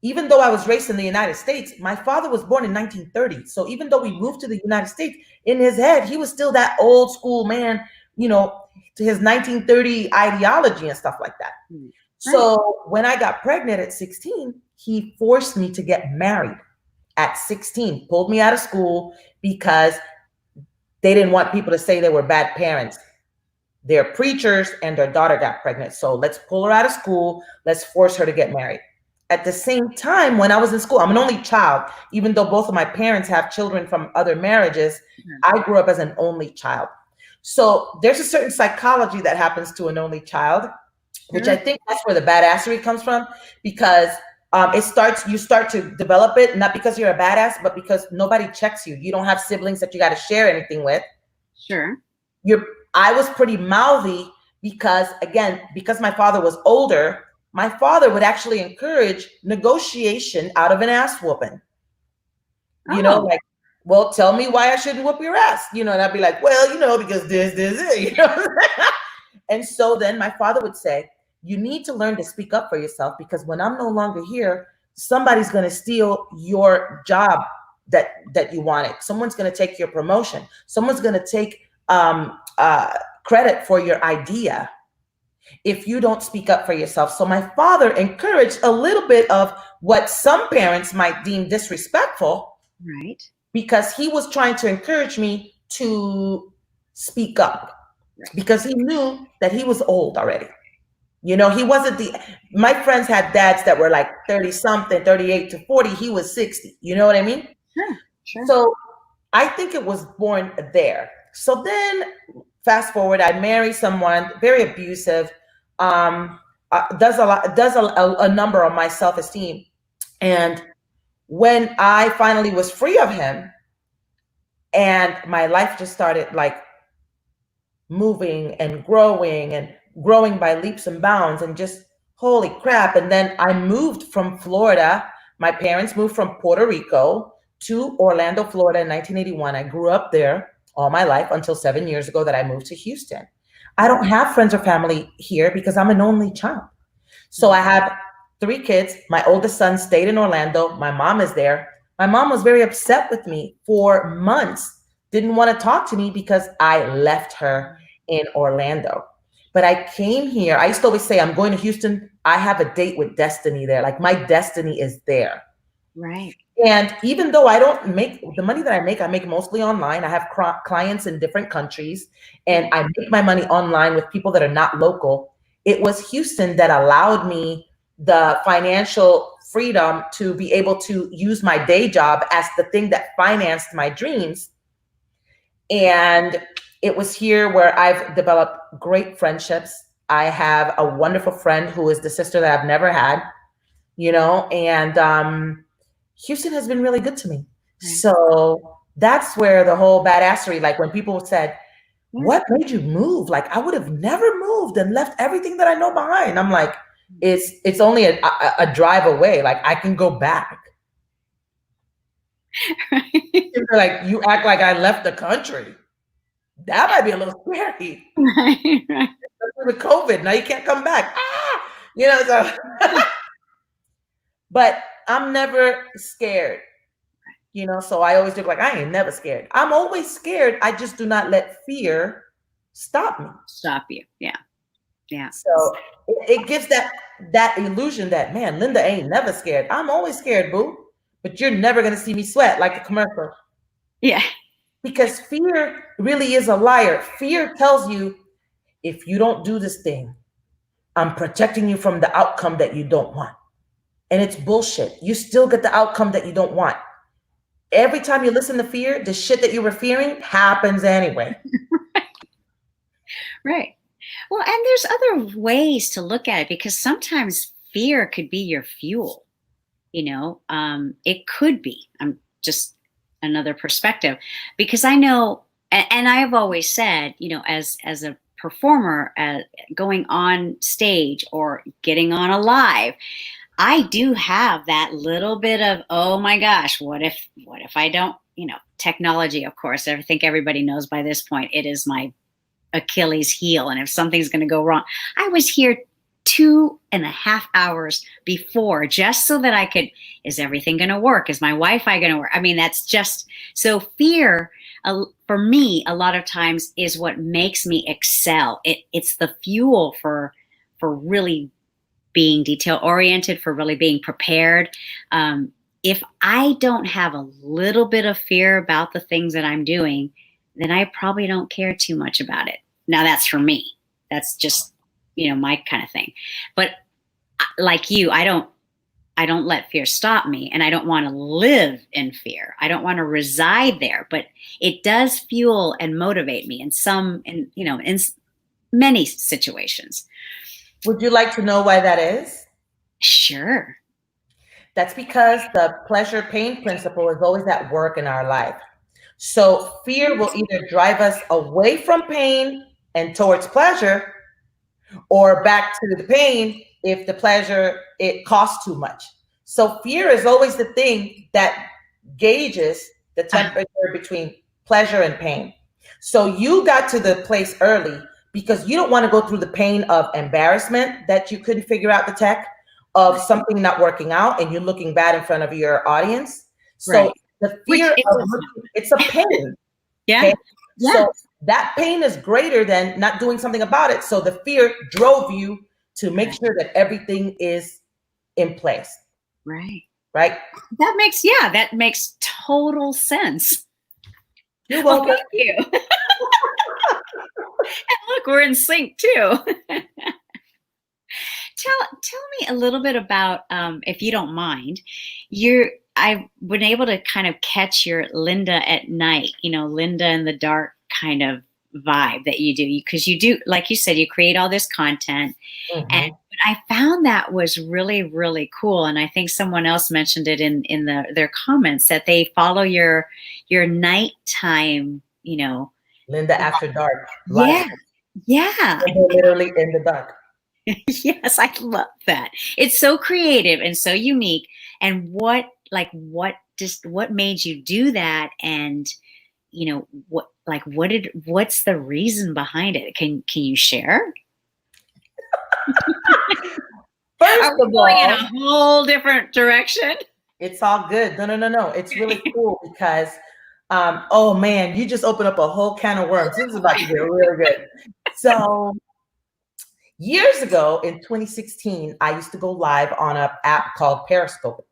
S2: Even though I was raised in the United States, my father was born in 1930. So even though we moved to the United States, in his head, he was still that old school man, to his 1930 ideology and stuff like that. Right. So when I got pregnant at 16, he forced me to get married at 16, pulled me out of school because they didn't want people to say they were bad parents. They're preachers and their daughter got pregnant. So let's pull her out of school. Let's force her to get married. At the same time, when I was in school, I'm an only child. Even though both of my parents have children from other marriages, I grew up as an only child. So there's a certain psychology that happens to an only child, which I think that's where the badassery comes from, because you start to develop it, not because you're a badass, but because nobody checks you. You don't have siblings that you got to share anything with.
S1: Sure.
S2: I was pretty mouthy because my father was older. My father would actually encourage negotiation out of an ass whooping. Like, well, tell me why I shouldn't whoop your ass. And I'd be like, well, because this. And so then my father would say, you need to learn to speak up for yourself, because when I'm no longer here, somebody's going to steal your job that you wanted. Someone's going to take your promotion. Someone's going to take credit for your idea if you don't speak up for yourself. So my father encouraged a little bit of what some parents might deem disrespectful,
S1: right?
S2: Because he was trying to encourage me to speak up. because he knew that he was old already. You know, he wasn't my friends had dads that were like 30 something, 38 to 40. He was 60. You know what I mean?
S1: Sure, sure.
S2: So I think it was born there. So then fast forward, I marry someone very abusive, does a number on my self-esteem. And when I finally was free of him and my life just started like moving and growing by leaps and bounds and just holy crap. And then I moved from Florida. My parents moved from Puerto Rico to Orlando, Florida in 1981. I grew up there all my life until 7 years ago that I moved to Houston. I don't have friends or family here because I'm an only child. So I have 3 kids. My oldest son stayed in Orlando. My mom is there. My mom was very upset with me for months, didn't want to talk to me because I left her in Orlando. But I came here. I used to always say, I'm going to Houston. I have a date with destiny there. Like my destiny is there.
S1: Right.
S2: And even though I don't make the money that I make mostly online. I have clients in different countries and I make my money online with people that are not local. It was Houston that allowed me the financial freedom to be able to use my day job as the thing that financed my dreams. And it was here where I've developed great friendships. I have a wonderful friend who is the sister that I've never had, you know, and Houston has been really good to me. Right. So that's where the whole badassery, like when people said, what made you move? Like I would have never moved and left everything that I know behind. I'm like, it's only a drive away. Like I can go back. Right. Like you act like I left the country. That might be a little scary. Right. With COVID, now you can't come back. Ah! You know, so but I'm never scared. You know, so I always do like I ain't never scared. I'm always scared. I just do not let fear stop me.
S1: Stop you. Yeah. Yeah.
S2: So it gives that illusion that, man, Linda ain't never scared. I'm always scared, boo. But you're never gonna see me sweat like a commercial.
S1: Yeah.
S2: Because fear really is a liar. Fear tells you, if you don't do this thing, I'm protecting you from the outcome that you don't want. And it's bullshit. You still get the outcome that you don't want. Every time you listen to fear, the shit that you were fearing happens anyway.
S1: Right. Well, and there's other ways to look at it because sometimes fear could be your fuel. You know, it could be. I'm just another perspective because I know, and I've always said, you know, as a performer, going on stage or getting on a live, I do have that little bit of, oh my gosh, what if I don't, you know, technology, of course, I think everybody knows by this point, it is my Achilles heel. And if something's going to go wrong, I was here 2.5 hours before just so that I could, is everything going to work? Is my Wi-Fi going to work? I mean, that's just, so fear for me, a lot of times is what makes me excel. It's the fuel for really being detail oriented, for really being prepared. If I don't have a little bit of fear about the things that I'm doing, then I probably don't care too much about it. Now that's for me. That's just, you know, my kind of thing. But like you, I don't let fear stop me, and I don't want to live in fear. I don't want to reside there, but it does fuel and motivate me in many situations.
S2: Would you like to know why that is?
S1: Sure.
S2: That's because the pleasure-pain principle is always at work in our life. So fear will either drive us away from pain and towards pleasure, or back to the pain if the pleasure, it costs too much. So fear is always the thing that gauges the temperature between pleasure and pain. So you got to the place early because you don't want to go through the pain of embarrassment that you couldn't figure out the tech, of something not working out and you're looking bad in front of your audience. So right. The fear it's a pain.
S1: Yeah.
S2: Okay?
S1: Yeah.
S2: So that pain is greater than not doing something about it. So the fear drove you to make sure that everything is in place.
S1: Right.
S2: Right.
S1: That makes total sense.
S2: You're welcome.
S1: Well, thank you. look, we're in sync too. Tell me a little bit about, if you don't mind, I've been able to kind of catch your Linda at night, Linda in the dark kind of vibe that you do, because you do, like you said, you create all this content. And I found that was really, really cool. And I think someone else mentioned it in their comments that they follow your nighttime,
S2: Linda After Dark.
S1: Yeah. Yeah.
S2: Literally in the dark.
S1: Yes, I love that. It's so creative and so unique. And what made you do that? And what's the reason behind it? Can you share?
S2: First of all,
S1: going in a whole different direction.
S2: It's all good. No. It's really cool because, oh man, you just opened up a whole can of worms. This is about to get really good. So years ago in 2016, I used to go live on an app called Periscope.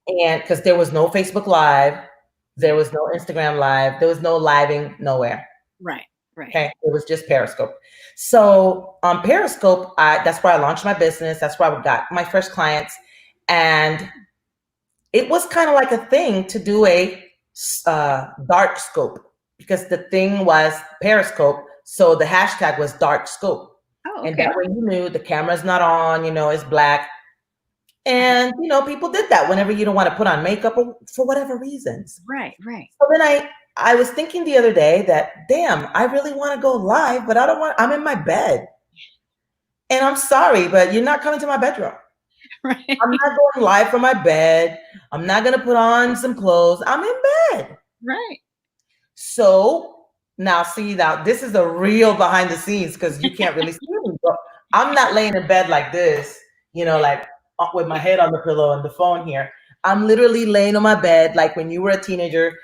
S2: And because there was no Facebook Live, there was no Instagram Live, there was no living nowhere.
S1: Right.
S2: Okay, it was just Periscope. So on Periscope, that's where I launched my business. That's where I got my first clients. And it was kind of like a thing to do a dark scope, because the thing was Periscope. So the hashtag was dark scope. Oh, okay. And that way you knew the camera's not on, it's black. And, people did that whenever you don't want to put on makeup or for whatever reasons.
S1: Right.
S2: So then I was thinking the other day that, damn, I really want to go live, but I'm in my bed. And I'm sorry, but you're not coming to my bedroom. Right. I'm not going live from my bed. I'm not going to put on some clothes. I'm in bed.
S1: Right.
S2: So now this is the real behind the scenes, because you can't really see me. But I'm not laying in bed like this, like with my head on the pillow and the phone here. I'm literally laying on my bed like when you were a teenager,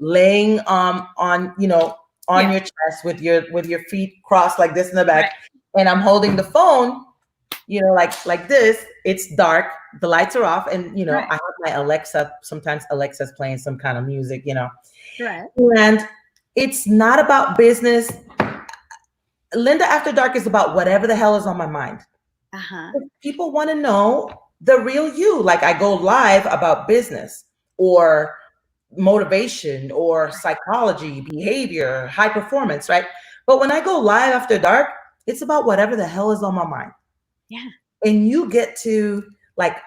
S2: laying on your chest with your feet crossed like this in the back. Right. And I'm holding the phone, like this. It's dark, the lights are off, and right. I have my Alexa. Sometimes Alexa's playing some kind of music, Right. And it's not about business. Linda After Dark is about whatever the hell is on my mind. People want to know the real you. Like, I go live about business or motivation or psychology, behavior, high performance, right? But when I go live after dark, it's about whatever the hell is on my mind.
S1: Yeah.
S2: And you get to,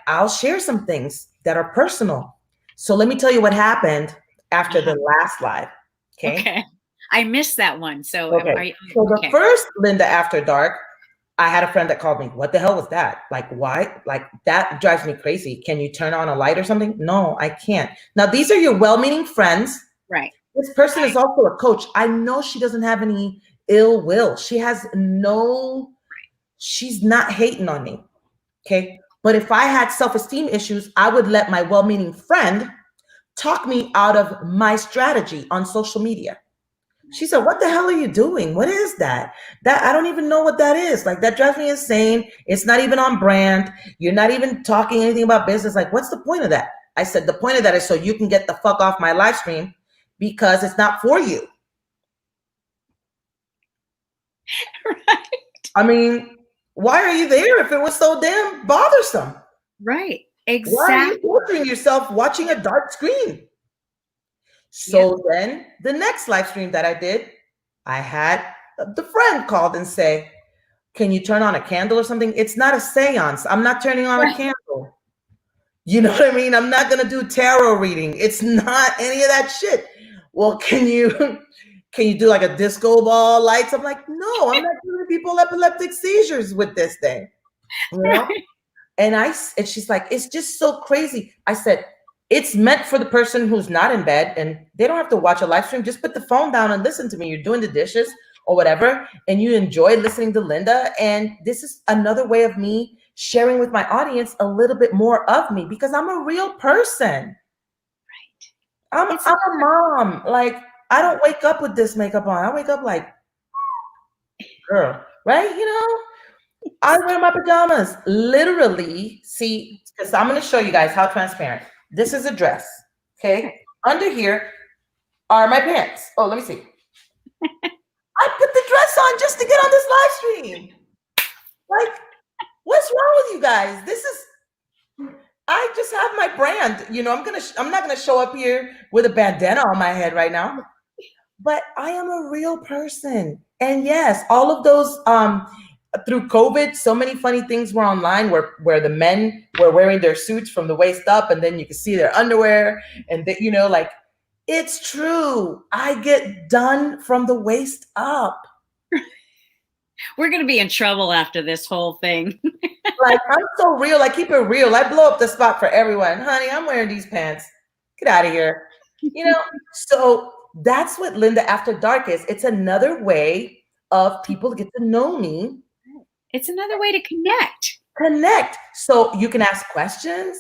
S2: I'll share some things that are personal. So let me tell you what happened after the last live. Okay.
S1: I missed that one. So,
S2: the first Linda After Dark, I had a friend that called me. What the hell was that? Why? That drives me crazy. Can you turn on a light or something? No, I can't. Now, these are your well-meaning friends.
S1: Right.
S2: This person is also a coach. I know she doesn't have any ill will. She's not hating on me. Okay. But if I had self-esteem issues, I would let my well-meaning friend talk me out of my strategy on social media. She said, what the hell are you doing? What is that? I don't even know what that is. That drives me insane. It's not even on brand. You're not even talking anything about business. What's the point of that? I said, the point of that is so you can get the fuck off my live stream, because it's not for you.
S1: Right.
S2: I mean, why are you there if it was so damn bothersome?
S1: Right. Exactly.
S2: Why are you torturing yourself watching a dark screen? So then the next live stream that I did, I had the friend called and say, can you turn on a candle or something? It's not a seance. I'm not turning on a candle. You know what I mean? I'm not going to do tarot reading. It's not any of that shit. Well, can you do a disco ball lights? I'm like, no, I'm not giving people epileptic seizures with this thing. And she's like, it's just so crazy. I said, it's meant for the person who's not in bed, and they don't have to watch a live stream. Just put the phone down and listen to me. You're doing the dishes or whatever, and you enjoy listening to Linda. And this is another way of me sharing with my audience a little bit more of me, because I'm a real person.
S1: Right.
S2: I'm a mom. I don't wake up with this makeup on. I wake up like, girl, right? I wear my pajamas. Literally, see, because I'm going to show you guys how transparent. This is a dress, okay? Under here are my pants. Oh, let me see. I put the dress on just to get on this live stream. Like, what's wrong with you guys? I just have my brand. You know, I'm not gonna show up here with a bandana on my head right now. But I am a real person. And yes, all of those through COVID, so many funny things were online where the men were wearing their suits from the waist up, and then you could see their underwear, and you know, like, it's true. I get done from the waist up.
S1: We're going to be in trouble after this whole thing.
S2: Like, I'm so real. I keep it real. I blow up the spot for everyone. Honey, I'm wearing these pants. Get out of here. You know, so that's what Linda After Dark is. It's another way of people to get to know me.
S1: It's another way to connect.
S2: Connect. So you can ask questions.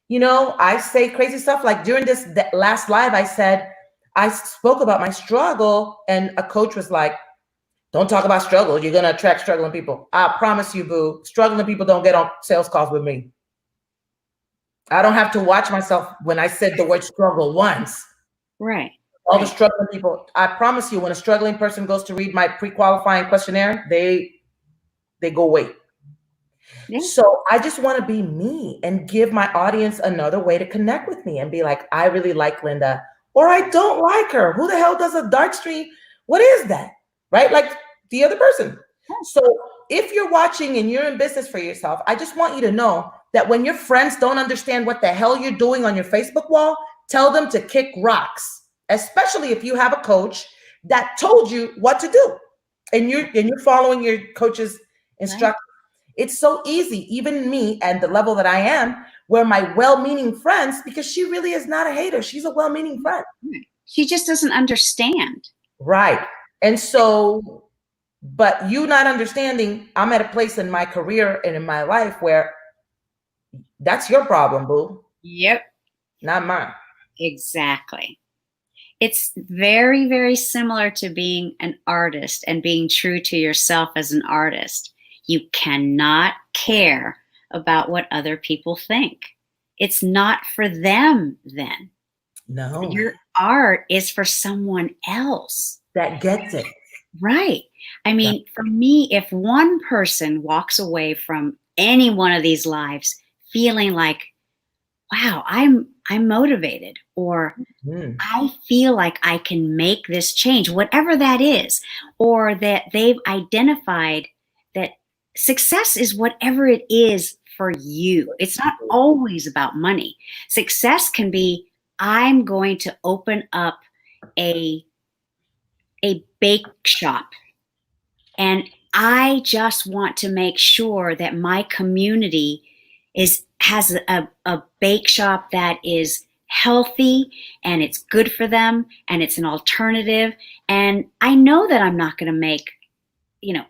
S2: You know, I say crazy stuff. Like during this last live, I spoke about my struggle, and a coach was like, don't talk about struggle. You're going to attract struggling people. I promise you, boo, struggling people don't get on sales calls with me. I don't have to watch myself when I said the word struggle once.
S1: Right.
S2: All the struggling people, I promise you, when a struggling person goes to read my pre-qualifying questionnaire, they go, wait. Yeah. So I just want to be me and give my audience another way to connect with me and be like, I really like Linda, or I don't like her. Who the hell does a dark stream? What is that? Right? Like the other person. So if you're watching and you're in business for yourself, I just want you to know that when your friends don't understand what the hell you're doing on your Facebook wall, tell them to kick rocks, especially if you have a coach that told you what to do and you're following your coach's instructions. Right. It's so easy, even me and the level that I am, where my well-meaning friends, because she really is not a hater. She's a well-meaning friend.
S1: She just doesn't understand.
S2: Right. And so, but you not understanding, I'm at a place in my career and in my life where that's your problem, boo.
S1: Yep.
S2: Not mine.
S1: Exactly. It's very, very similar to being an artist and being true to yourself as an artist. You cannot care about what other people think. It's not for them then.
S2: No.
S1: Your art is for someone else.
S2: That gets it.
S1: Right. I mean, for me, if one person walks away from any one of these lives feeling like, wow, I'm motivated, or I feel like I can make this change, whatever that is, or that they've identified that success is whatever it is for you. It's not always about money. Success can be, I'm going to open up a bake shop, and I just want to make sure that my community has a bake shop that is healthy and it's good for them and it's an alternative. And I know that I'm not going to make,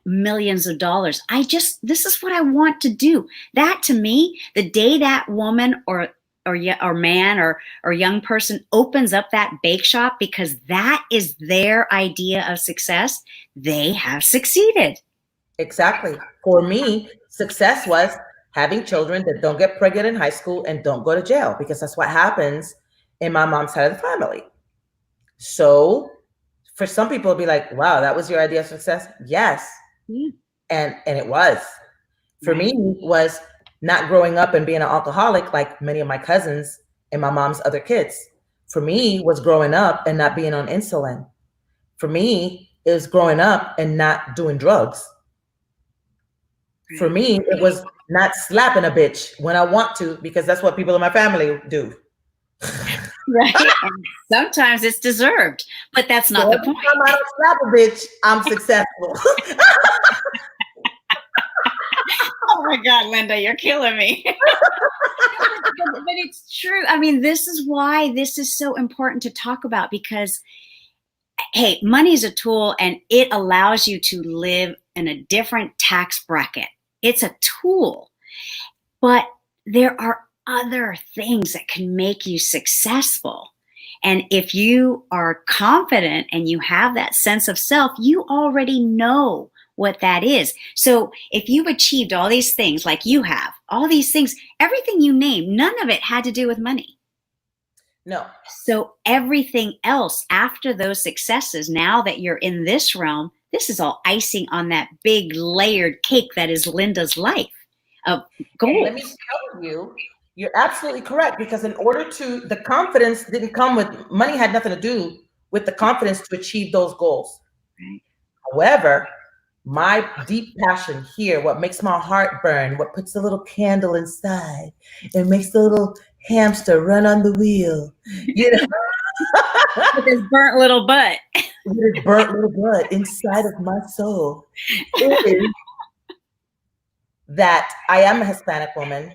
S1: millions of dollars. This is what I want to do. That, to me, the day that woman or man or young person opens up that bake shop because that is their idea of success, they have succeeded.
S2: Exactly. For me, success was having children that don't get pregnant in high school and don't go to jail, because that's what happens in my mom's side of the family. So for some people, it'll be like, wow, that was your idea of success? Yes. Yeah. And it was. For me, was not growing up and being an alcoholic like many of my cousins and my mom's other kids. For me, was growing up and not being on insulin. For me, it was growing up and not doing drugs. For me, it was not slapping a bitch when I want to, because that's what people in my family do.
S1: Right. And sometimes it's deserved, but that's not the point.
S2: Every time I don't slap a bitch, I'm successful.
S1: Oh my God, Linda, you're killing me. But it's true. I mean, this is why this is so important to talk about, because, hey, money is a tool and it allows you to live in a different tax bracket. It's a tool, but there are other things that can make you successful. And if you are confident and you have that sense of self, you already know what that is. So if you've achieved all these things like you have, all these things, everything you name, none of it had to do with money.
S2: No.
S1: So everything else after those successes, now that you're in this realm, this is all icing on that big layered cake that is Linda's life of goals.
S2: And let me tell you, you're absolutely correct, because in order to, the confidence didn't come with, money had nothing to do with the confidence to achieve those goals.
S1: Right.
S2: However, my deep passion here, what makes my heart burn, what puts the little candle inside, it makes the little hamster run on the wheel, you know,
S1: with his burnt little butt.
S2: with his burnt little butt inside of my soul, is that I am a Hispanic woman.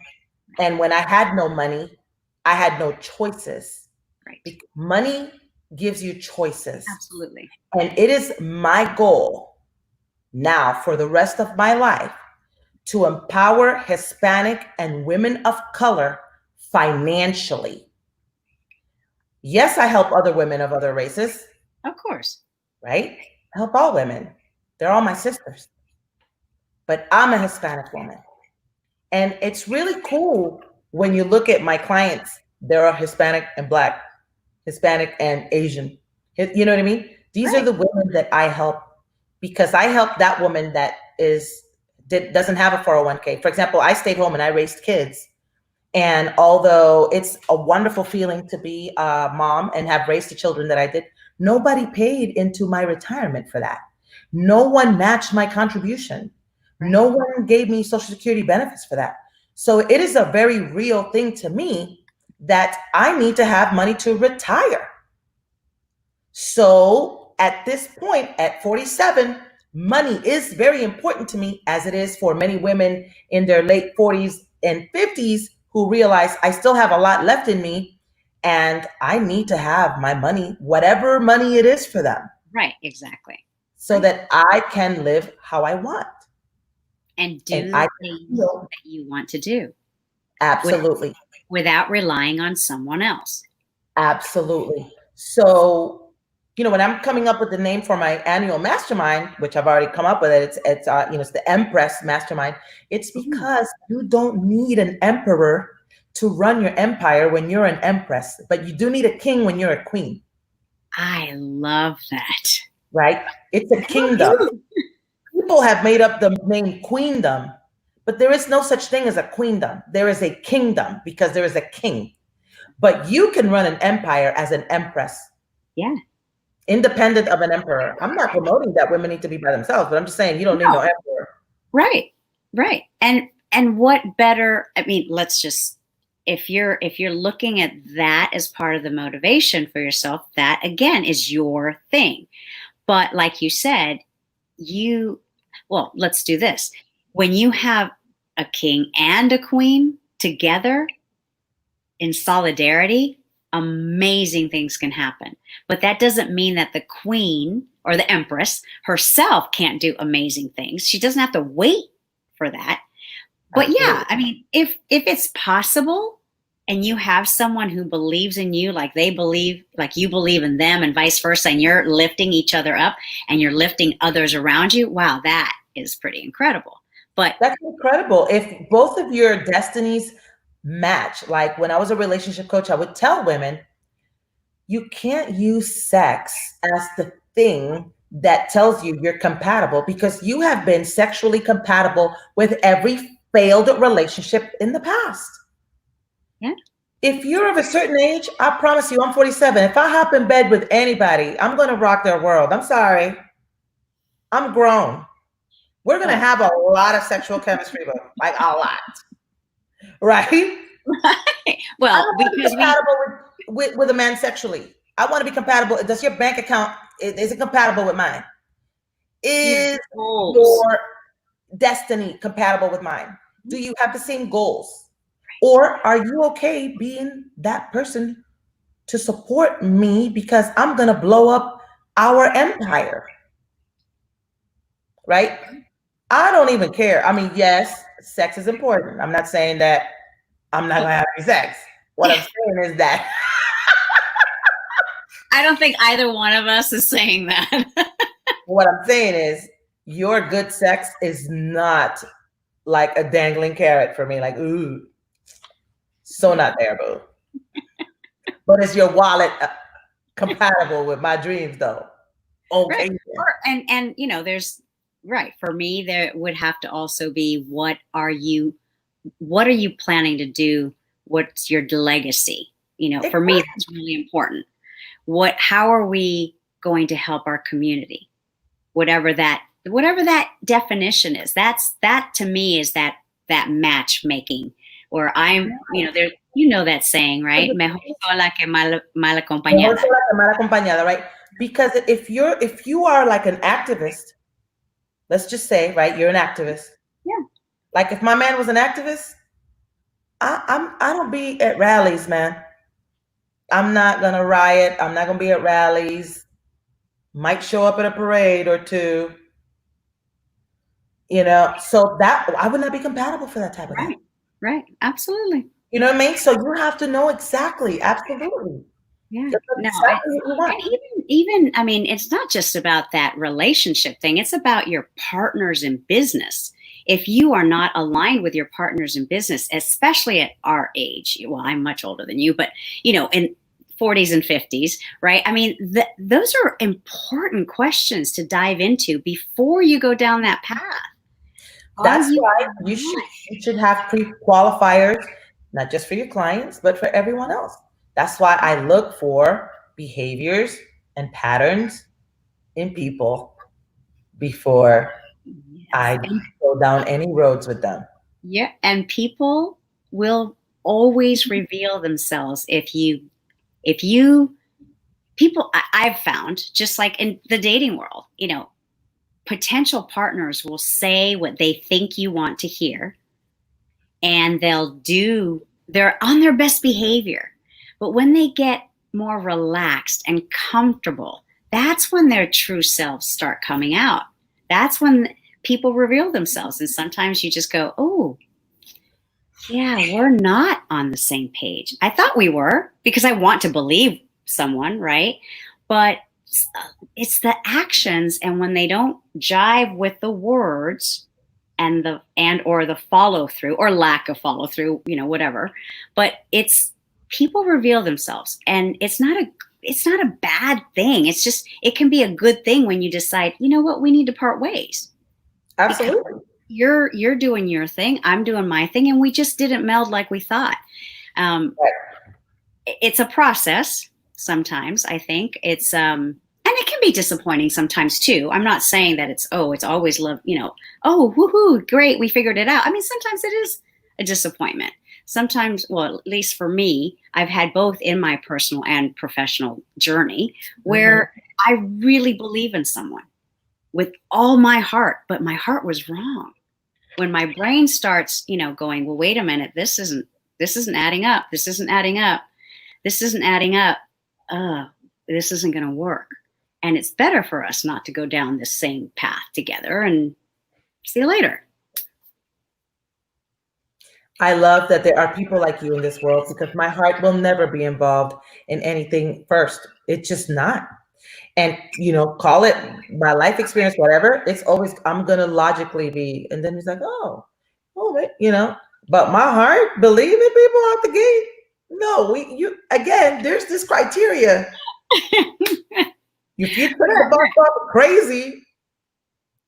S2: And when I had no money, I had no choices.
S1: Right.
S2: Money gives you choices.
S1: Absolutely.
S2: And it is my goal now for the rest of my life to empower Hispanic and women of color financially. Yes, I help other women of other races.
S1: Of course.
S2: Right? I help all women. They're all my sisters. But I'm a Hispanic woman. And it's really cool when you look at my clients, they're Hispanic and Black, Hispanic and Asian. You know what I mean? These are the women that I help, because I help that woman that doesn't have a 401k. For example, I stayed home and I raised kids. And although it's a wonderful feeling to be a mom and have raised the children that I did, nobody paid into my retirement for that. No one matched my contribution. No one gave me Social Security benefits for that. So it is a very real thing to me that I need to have money to retire. So at this point, at 47, money is very important to me, as it is for many women in their late 40s and 50s who realize I still have a lot left in me and I need to have my money, whatever money it is for them.
S1: Right, exactly.
S2: So that I can live how I want.
S1: And do the things that you want to do.
S2: Absolutely.
S1: Without relying on someone else.
S2: Absolutely. So, when I'm coming up with the name for my annual mastermind, which I've already come up with it, it's the Empress Mastermind. It's because you don't need an emperor to run your empire when you're an empress, but you do need a king when you're a queen.
S1: I love that.
S2: Right? It's a kingdom. People have made up the name queendom, but there is no such thing as a queendom. There is a kingdom because there is a king. But you can run an empire as an empress.
S1: Yeah.
S2: Independent of an emperor. I'm not promoting that women need to be by themselves, but I'm just saying you don't need no emperor.
S1: Right. Right. And what better, let's just, if you're looking at that as part of the motivation for yourself, that again is your thing. But like you said, let's do this. When you have a king and a queen together in solidarity, amazing things can happen. But that doesn't mean that the queen or the empress herself can't do amazing things. She doesn't have to wait for that. But yeah, if it's possible and you have someone who believes in you like they believe, like you believe in them and vice versa, and you're lifting each other up and you're lifting others around you, wow, that is pretty incredible. But
S2: that's incredible. If both of your destinies match, like when I was a relationship coach, I would tell women, you can't use sex as the thing that tells you you're compatible, because you have been sexually compatible with every failed relationship in the past.
S1: Yeah.
S2: If you're of a certain age, I promise you, I'm 47. If I hop in bed with anybody, I'm going to rock their world. I'm sorry. I'm grown. We're going to have a lot of sexual chemistry, like a lot. Right?
S1: Right. Well, because
S2: compatible with a man sexually. I want to be compatible. Does your bank account, is it compatible with mine? Is your destiny compatible with mine? Do you have the same goals? Or are you okay being that person to support me because I'm going to blow up our empire? Right? I don't even care. Yes, sex is important. I'm not saying that I'm not going to have any sex. What I'm saying is that
S1: I don't think either one of us is saying that.
S2: What I'm saying is your good sex is not like a dangling carrot for me. Like, ooh, so not there, boo. But is your wallet compatible with my dreams, though? Okay.
S1: And you know, there's right for me. There would have to also be what are you planning to do? What's your legacy? You know, for me, that's really important. How are we going to help our community? Whatever that definition is, that to me is that matchmaking where I'm, you know, there, you know, that saying, right? Mejor sola que mal acompañada.
S2: Mejor sola que mal acompañada, right? Because if you are like an activist, let's just say, right, you're an activist.
S1: Yeah.
S2: Like if my man was an activist, I don't be at rallies, man. I'm not gonna riot. I'm not gonna be at rallies. Might show up at a parade or two. You know, so that I would not be compatible for that type of
S1: thing. Right. Absolutely.
S2: You know what I mean? So you have to know exactly. Absolutely.
S1: Yeah. No, and even, I mean, it's not just about that relationship thing. It's about your partners in business. If you are not aligned with your partners in business, especially at our age, well, I'm much older than you, but you know, in 40s and 50s, right? I mean, those are important questions to dive into before you go down that path.
S2: That's why you should have pre-qualifiers, not just for your clients, but for everyone else. That's why I look for behaviors and patterns in people before I go down any roads with them.
S1: Yeah, and people will always reveal themselves if you people I've found, just like in the dating world, you know, potential partners will say what they think you want to hear, and they're on their best behavior. But when they get more relaxed and comfortable, that's when their true selves start coming out. That's when people reveal themselves. And sometimes you just go, oh, yeah, we're not on the same page. I thought we were, because I want to believe someone, right? But it's the actions, and when they don't jive with the words and or the follow through or lack of follow through, you know, whatever. But it's people reveal themselves, and it's not a bad thing. It's just, it can be a good thing when you decide, you know what, we need to part ways.
S2: Absolutely.
S1: Because you're doing your thing, I'm doing my thing, and we just didn't meld like we thought. It's a process. Sometimes I think it's and it can be disappointing sometimes too. I'm not saying that it's always love, you know, oh, woohoo, great, we figured it out. I mean, sometimes it is a disappointment. Sometimes, well, at least for me, I've had both in my personal and professional journey where I really believe in someone with all my heart, but my heart was wrong. When my brain starts, you know, going, well, wait a minute, this isn't adding up. This isn't adding up. This isn't adding up. This isn't going to work. And it's better for us not to go down this same path together, and see you later.
S2: I love that there are people like you in this world, because my heart will never be involved in anything first. It's just not. And, you know, call it my life experience, whatever. It's always, I'm going to logically be. And then he's like, oh, wait, you know, but my heart, believe it, people out the gate. No, again, there's this criteria. If you put the box up crazy,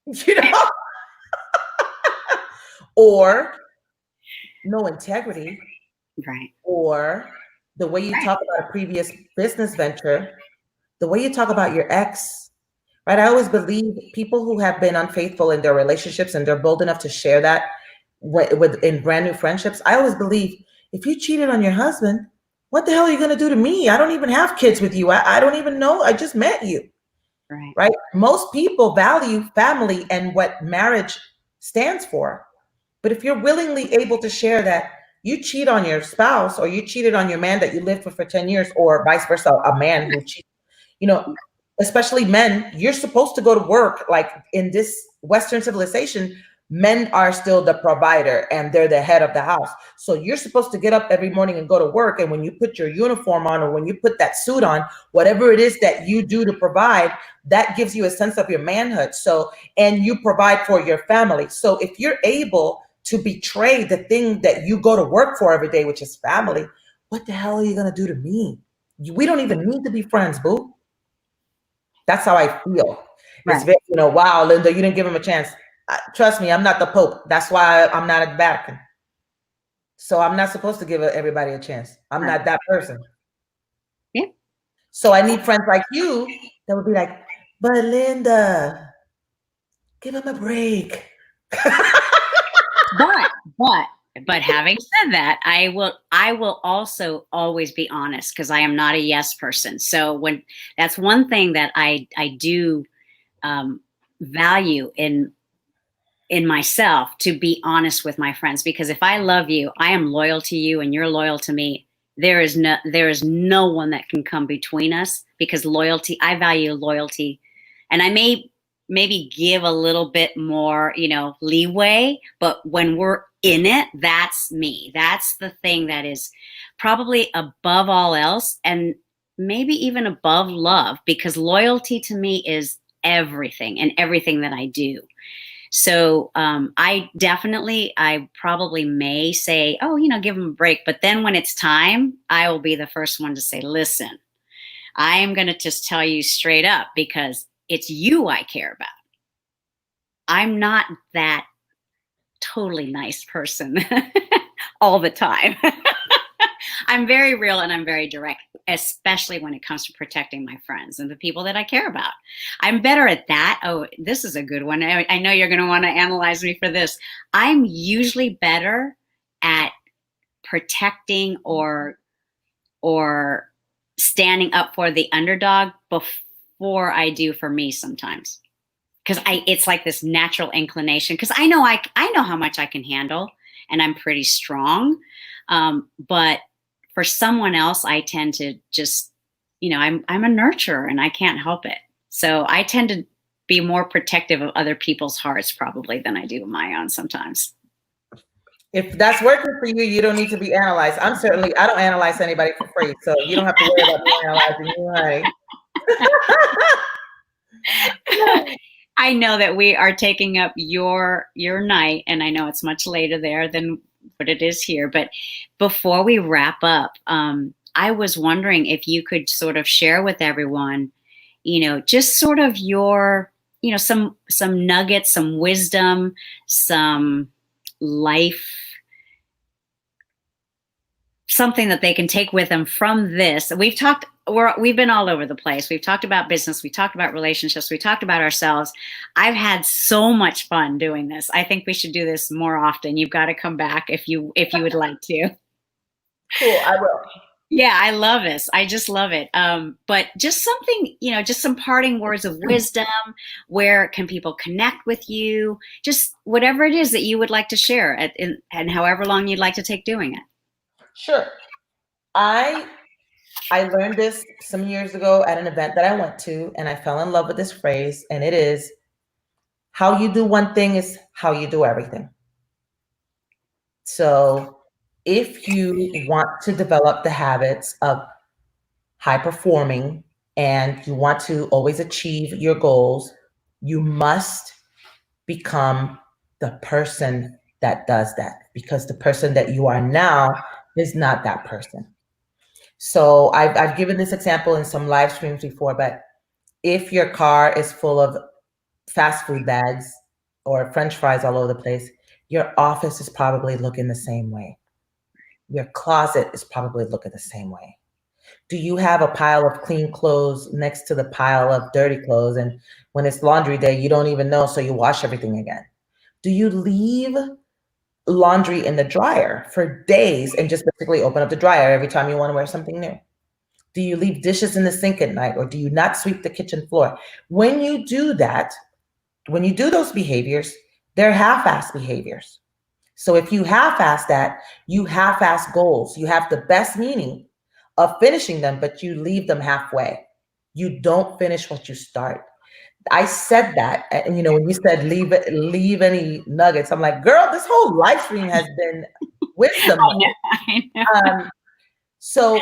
S2: you know, or no integrity,
S1: right?
S2: Or the way you talk about a previous business venture, the way you talk about your ex, right? I always believe people who have been unfaithful in their relationships and they're bold enough to share that in brand new friendships. I always believe, if you cheated on your husband, what the hell are you going to do to me? I don't even have kids with you. I don't even know. I just met you. Right? Most people value family and what marriage stands for. But if you're willingly able to share that you cheat on your spouse, or you cheated on your man that you lived with for 10 years, or vice versa, a man who cheats, you know, especially men, you're supposed to go to work. Like in this Western civilization, men are still the provider and they're the head of the house. So you're supposed to get up every morning and go to work. And when you put your uniform on, or when you put that suit on, whatever it is that you do to provide, that gives you a sense of your manhood. So, and you provide for your family. So if you're able to betray the thing that you go to work for every day, which is family, what the hell are you going to do to me? We don't even need to be friends, boo. That's how I feel. It's
S1: Right.
S2: very, wow, Linda, you didn't give him a chance. Trust me, I'm not the Pope. That's why I'm not at the Vatican. So I'm not supposed to give everybody a chance. I'm not that person.
S1: Yeah.
S2: So I need friends like you that would be like, but Linda, give him a break.
S1: But having said that, I will also always be honest, because I am not a yes person. So that's one thing that I do value in myself, to be honest with my friends, because if I love you, I am loyal to you and you're loyal to me. There is no one that can come between us, because I value loyalty, and I maybe give a little bit more, leeway, but when we're in it, that's me. That's the thing that is probably above all else, and maybe even above love, because loyalty to me is everything, and everything that I do. So I probably may say, oh, give them a break. But then when it's time, I will be the first one to say, listen, I am going to just tell you straight up, because it's you I care about. I'm not that totally nice person all the time. I'm very real and I'm very direct, especially when it comes to protecting my friends and the people that I care about. I'm better at that. Oh, this is a good one. I know you're going to want to analyze me for this. I'm usually better at protecting or standing up for the underdog before I do for me sometimes. Because it's like this natural inclination, because I know how much I can handle, and I'm pretty strong. But for someone else, I tend to just, I'm a nurturer and I can't help it. So I tend to be more protective of other people's hearts probably than I do my own sometimes.
S2: If that's working for you, you don't need to be analyzed. I don't analyze anybody for free, so you don't have to worry about me analyzing you, honey.
S1: I know that we are taking up your night, and I know it's much later there than what it is here. But before we wrap up, I was wondering if you could sort of share with everyone, just sort of your, some nuggets, some wisdom, some life, something that they can take with them from this. We've been all over the place. We've talked about business. We talked about relationships. We talked about ourselves. I've had so much fun doing this. I think we should do this more often. You've got to come back if you would like to.
S2: Cool, I will.
S1: Yeah, I love this. I just love it. But just something, just some parting words of wisdom. Where can people connect with you? Just whatever it is that you would like to share, and however long you'd like to take doing it.
S2: Sure. I learned this some years ago at an event that I went to, and I fell in love with this phrase, and it is, how you do one thing is how you do everything. So if you want to develop the habits of high performing and you want to always achieve your goals, you must become the person that does that, because the person that you are now is not that person. So I've given this example in some live streams before, but if your car is full of fast food bags or French fries all over the place, your office is probably looking the same way. Your closet is probably looking the same way. Do you have a pile of clean clothes next to the pile of dirty clothes? And when it's laundry day, you don't even know, so you wash everything again. Do you leave laundry in the dryer for days and just basically open up the dryer every time you want to wear something new? Do you leave dishes in the sink at night, or do you not sweep the kitchen floor? When you do that, when you do those behaviors, they're half-assed behaviors. So if you half-ass that, you half-ass goals. You have the best meaning of finishing them, but you leave them halfway. You don't finish what you start. I said that, and when you said leave any nuggets, I'm like, girl, this whole live stream has been wisdom.
S1: I know.
S2: So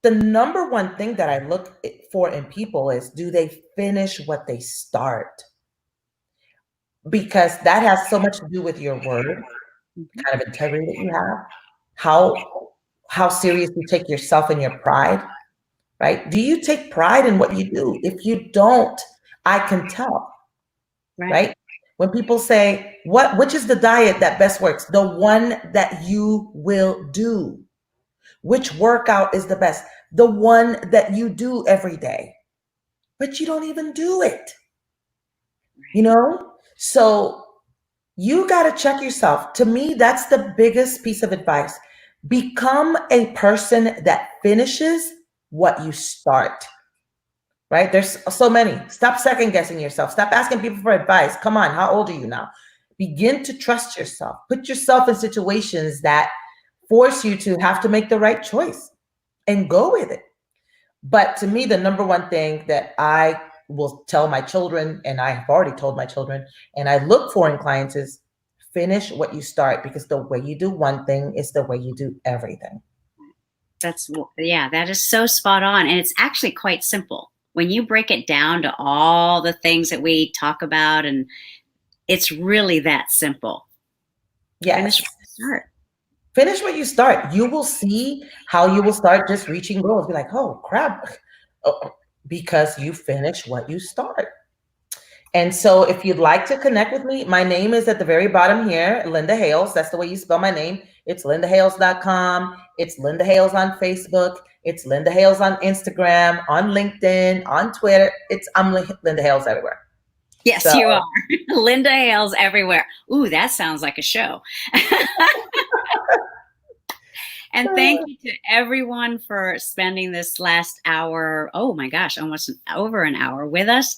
S2: the number one thing that I look for in people is, do they finish what they start? Because that has so much to do with your word, kind of integrity that you have, how serious you take yourself and your pride. right? Do you take pride in what you do? If you don't, I can tell, right? When people say, which is the diet that best works? The one that you will do. Which workout is the best? The one that you do every day, but you don't even do it, you know? So you got to check yourself. To me, that's the biggest piece of advice. Become a person that finishes what you start. Right? There's so many. Stop second guessing yourself. Stop asking people for advice. Come on, how old are you now? Begin to trust yourself. Put yourself in situations that force you to have to make the right choice and go with it. But to me, the number one thing that I will tell my children, and I have already told my children, and I look for in clients is finish what you start, because the way you do one thing is the way you do everything.
S1: That is so spot on. And it's actually quite simple. When you break it down to all the things that we talk about, and it's really that simple.
S2: Yes. Finish what you start. You will see how you will start just reaching goals. Be like, oh crap, because you finish what you start. And so if you'd like to connect with me, my name is at the very bottom here, Linda Hayles. That's the way you spell my name. It's lindahayles.com. It's Linda Hayles on Facebook. It's Linda Hayles on Instagram, on LinkedIn, on Twitter. I'm Linda Hayles everywhere.
S1: Yes, so. You are. Linda Hayles everywhere. Ooh, that sounds like a show. And thank you to everyone for spending this last hour. Oh my gosh, almost over an hour with us.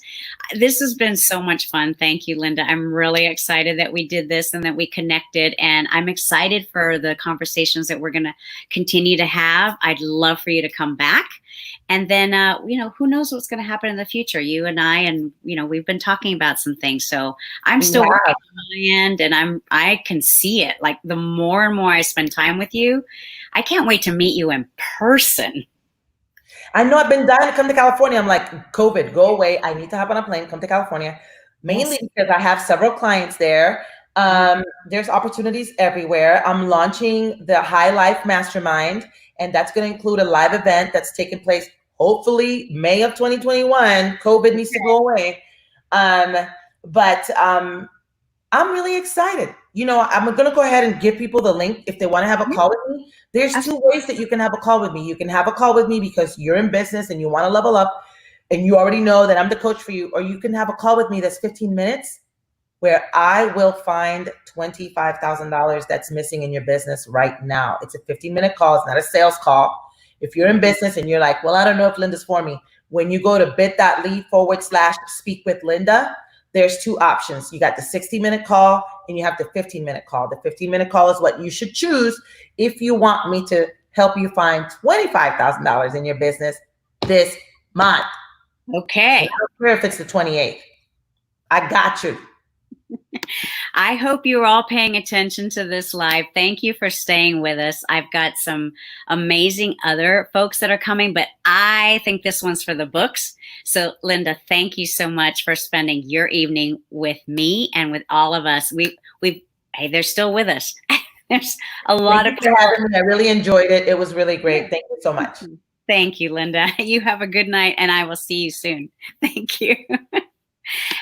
S1: This has been so much fun. Thank you, Linda. I'm really excited that we did this and that we connected. And I'm excited for the conversations that we're going to continue to have. I'd love for you to come back. And then, who knows what's going to happen in the future? You and I, and, we've been talking about some things. So I'm still working on my end, and I can see it. Like, the more and more I spend time with you, I can't wait to meet you in person.
S2: I know I've been dying to come to California. I'm like, COVID, go away. I need to hop on a plane, come to California, mainly because I have several clients there. There's opportunities everywhere. I'm launching the High Life Mastermind, and that's going to include a live event that's taking place hopefully May of 2021. COVID needs to go away. But I'm really excited. I'm going to go ahead and give people the link if they want to have a call with me. There's two ways that you can have a call with me. You can have a call with me because you're in business and you want to level up and you already know that I'm the coach for you. Or you can have a call with me that's 15 minutes where I will find $25,000 that's missing in your business right now. It's a 15-minute call. It's not a sales call. If you're in business and you're like, well, I don't know if Linda's for me. When you go to bit.ly/speak with Linda, there's two options. You got the 60-minute call and you have the 15-minute call. The 15-minute call is what you should choose if you want me to help you find $25,000 in your business this month.
S1: Okay.
S2: I don't care if it's the 28th. I got you.
S1: I hope you're all paying attention to this live. Thank you for staying with us. I've got some amazing other folks that are coming, but I think this one's for the books. So Linda, thank you so much for spending your evening with me and with all of us. Hey, they're still with us. There's a lot of people.
S2: Thank you for having me. I really enjoyed it. It was really great. Thank you so much.
S1: Thank you, Linda. You have a good night, and I will see you soon. Thank you.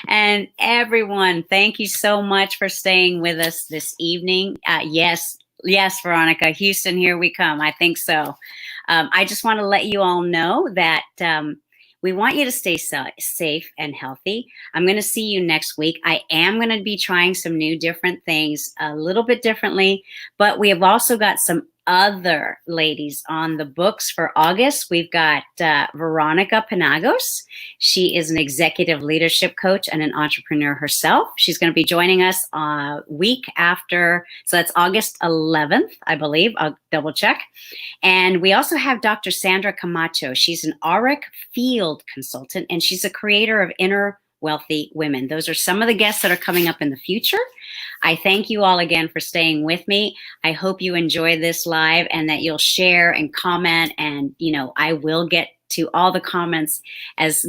S1: And everyone, thank you so much for staying with us this evening. Yes, Veronica, Houston, here we come. I think so. I just want to let you all know that we want you to stay safe and healthy. I'm going to see you next week. I am going to be trying some new different things a little bit differently, but we have also got some other ladies on the books for August. We've got Veronica Penagos. She is an executive leadership coach and an entrepreneur herself. She's going to be joining us a week after. So that's August 11th, I believe. I'll double check. And we also have Dr. Sandra Camacho. She's an Auric field consultant, and she's a creator of Inner Wealthy Women. Those are some of the guests that are coming up in the future. I thank you all again for staying with me. I hope you enjoy this live and that you'll share and comment. And, I will get to all the comments as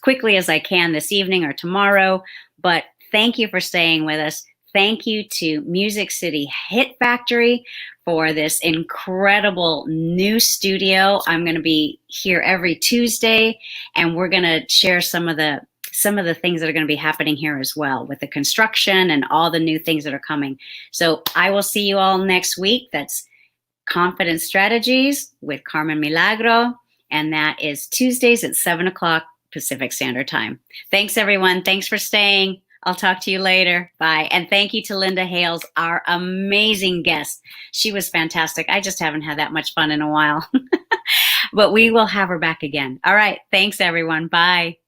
S1: quickly as I can this evening or tomorrow. But thank you for staying with us. Thank you to Music City Hit Factory for this incredible new studio. I'm going to be here every Tuesday, and we're going to share some of the things that are going to be happening here as well with the construction and all the new things that are coming. So I will see you all next week. That's Confidence Strategies with Carmen Milagro, and that is Tuesdays at 7 o'clock Pacific Standard Time. Thanks, everyone. Thanks for staying. I'll talk to you later. Bye. And thank you to Linda Hayles, our amazing guest. She was fantastic. I just haven't had that much fun in a while. But we will have her back again. All right. Thanks, everyone. Bye.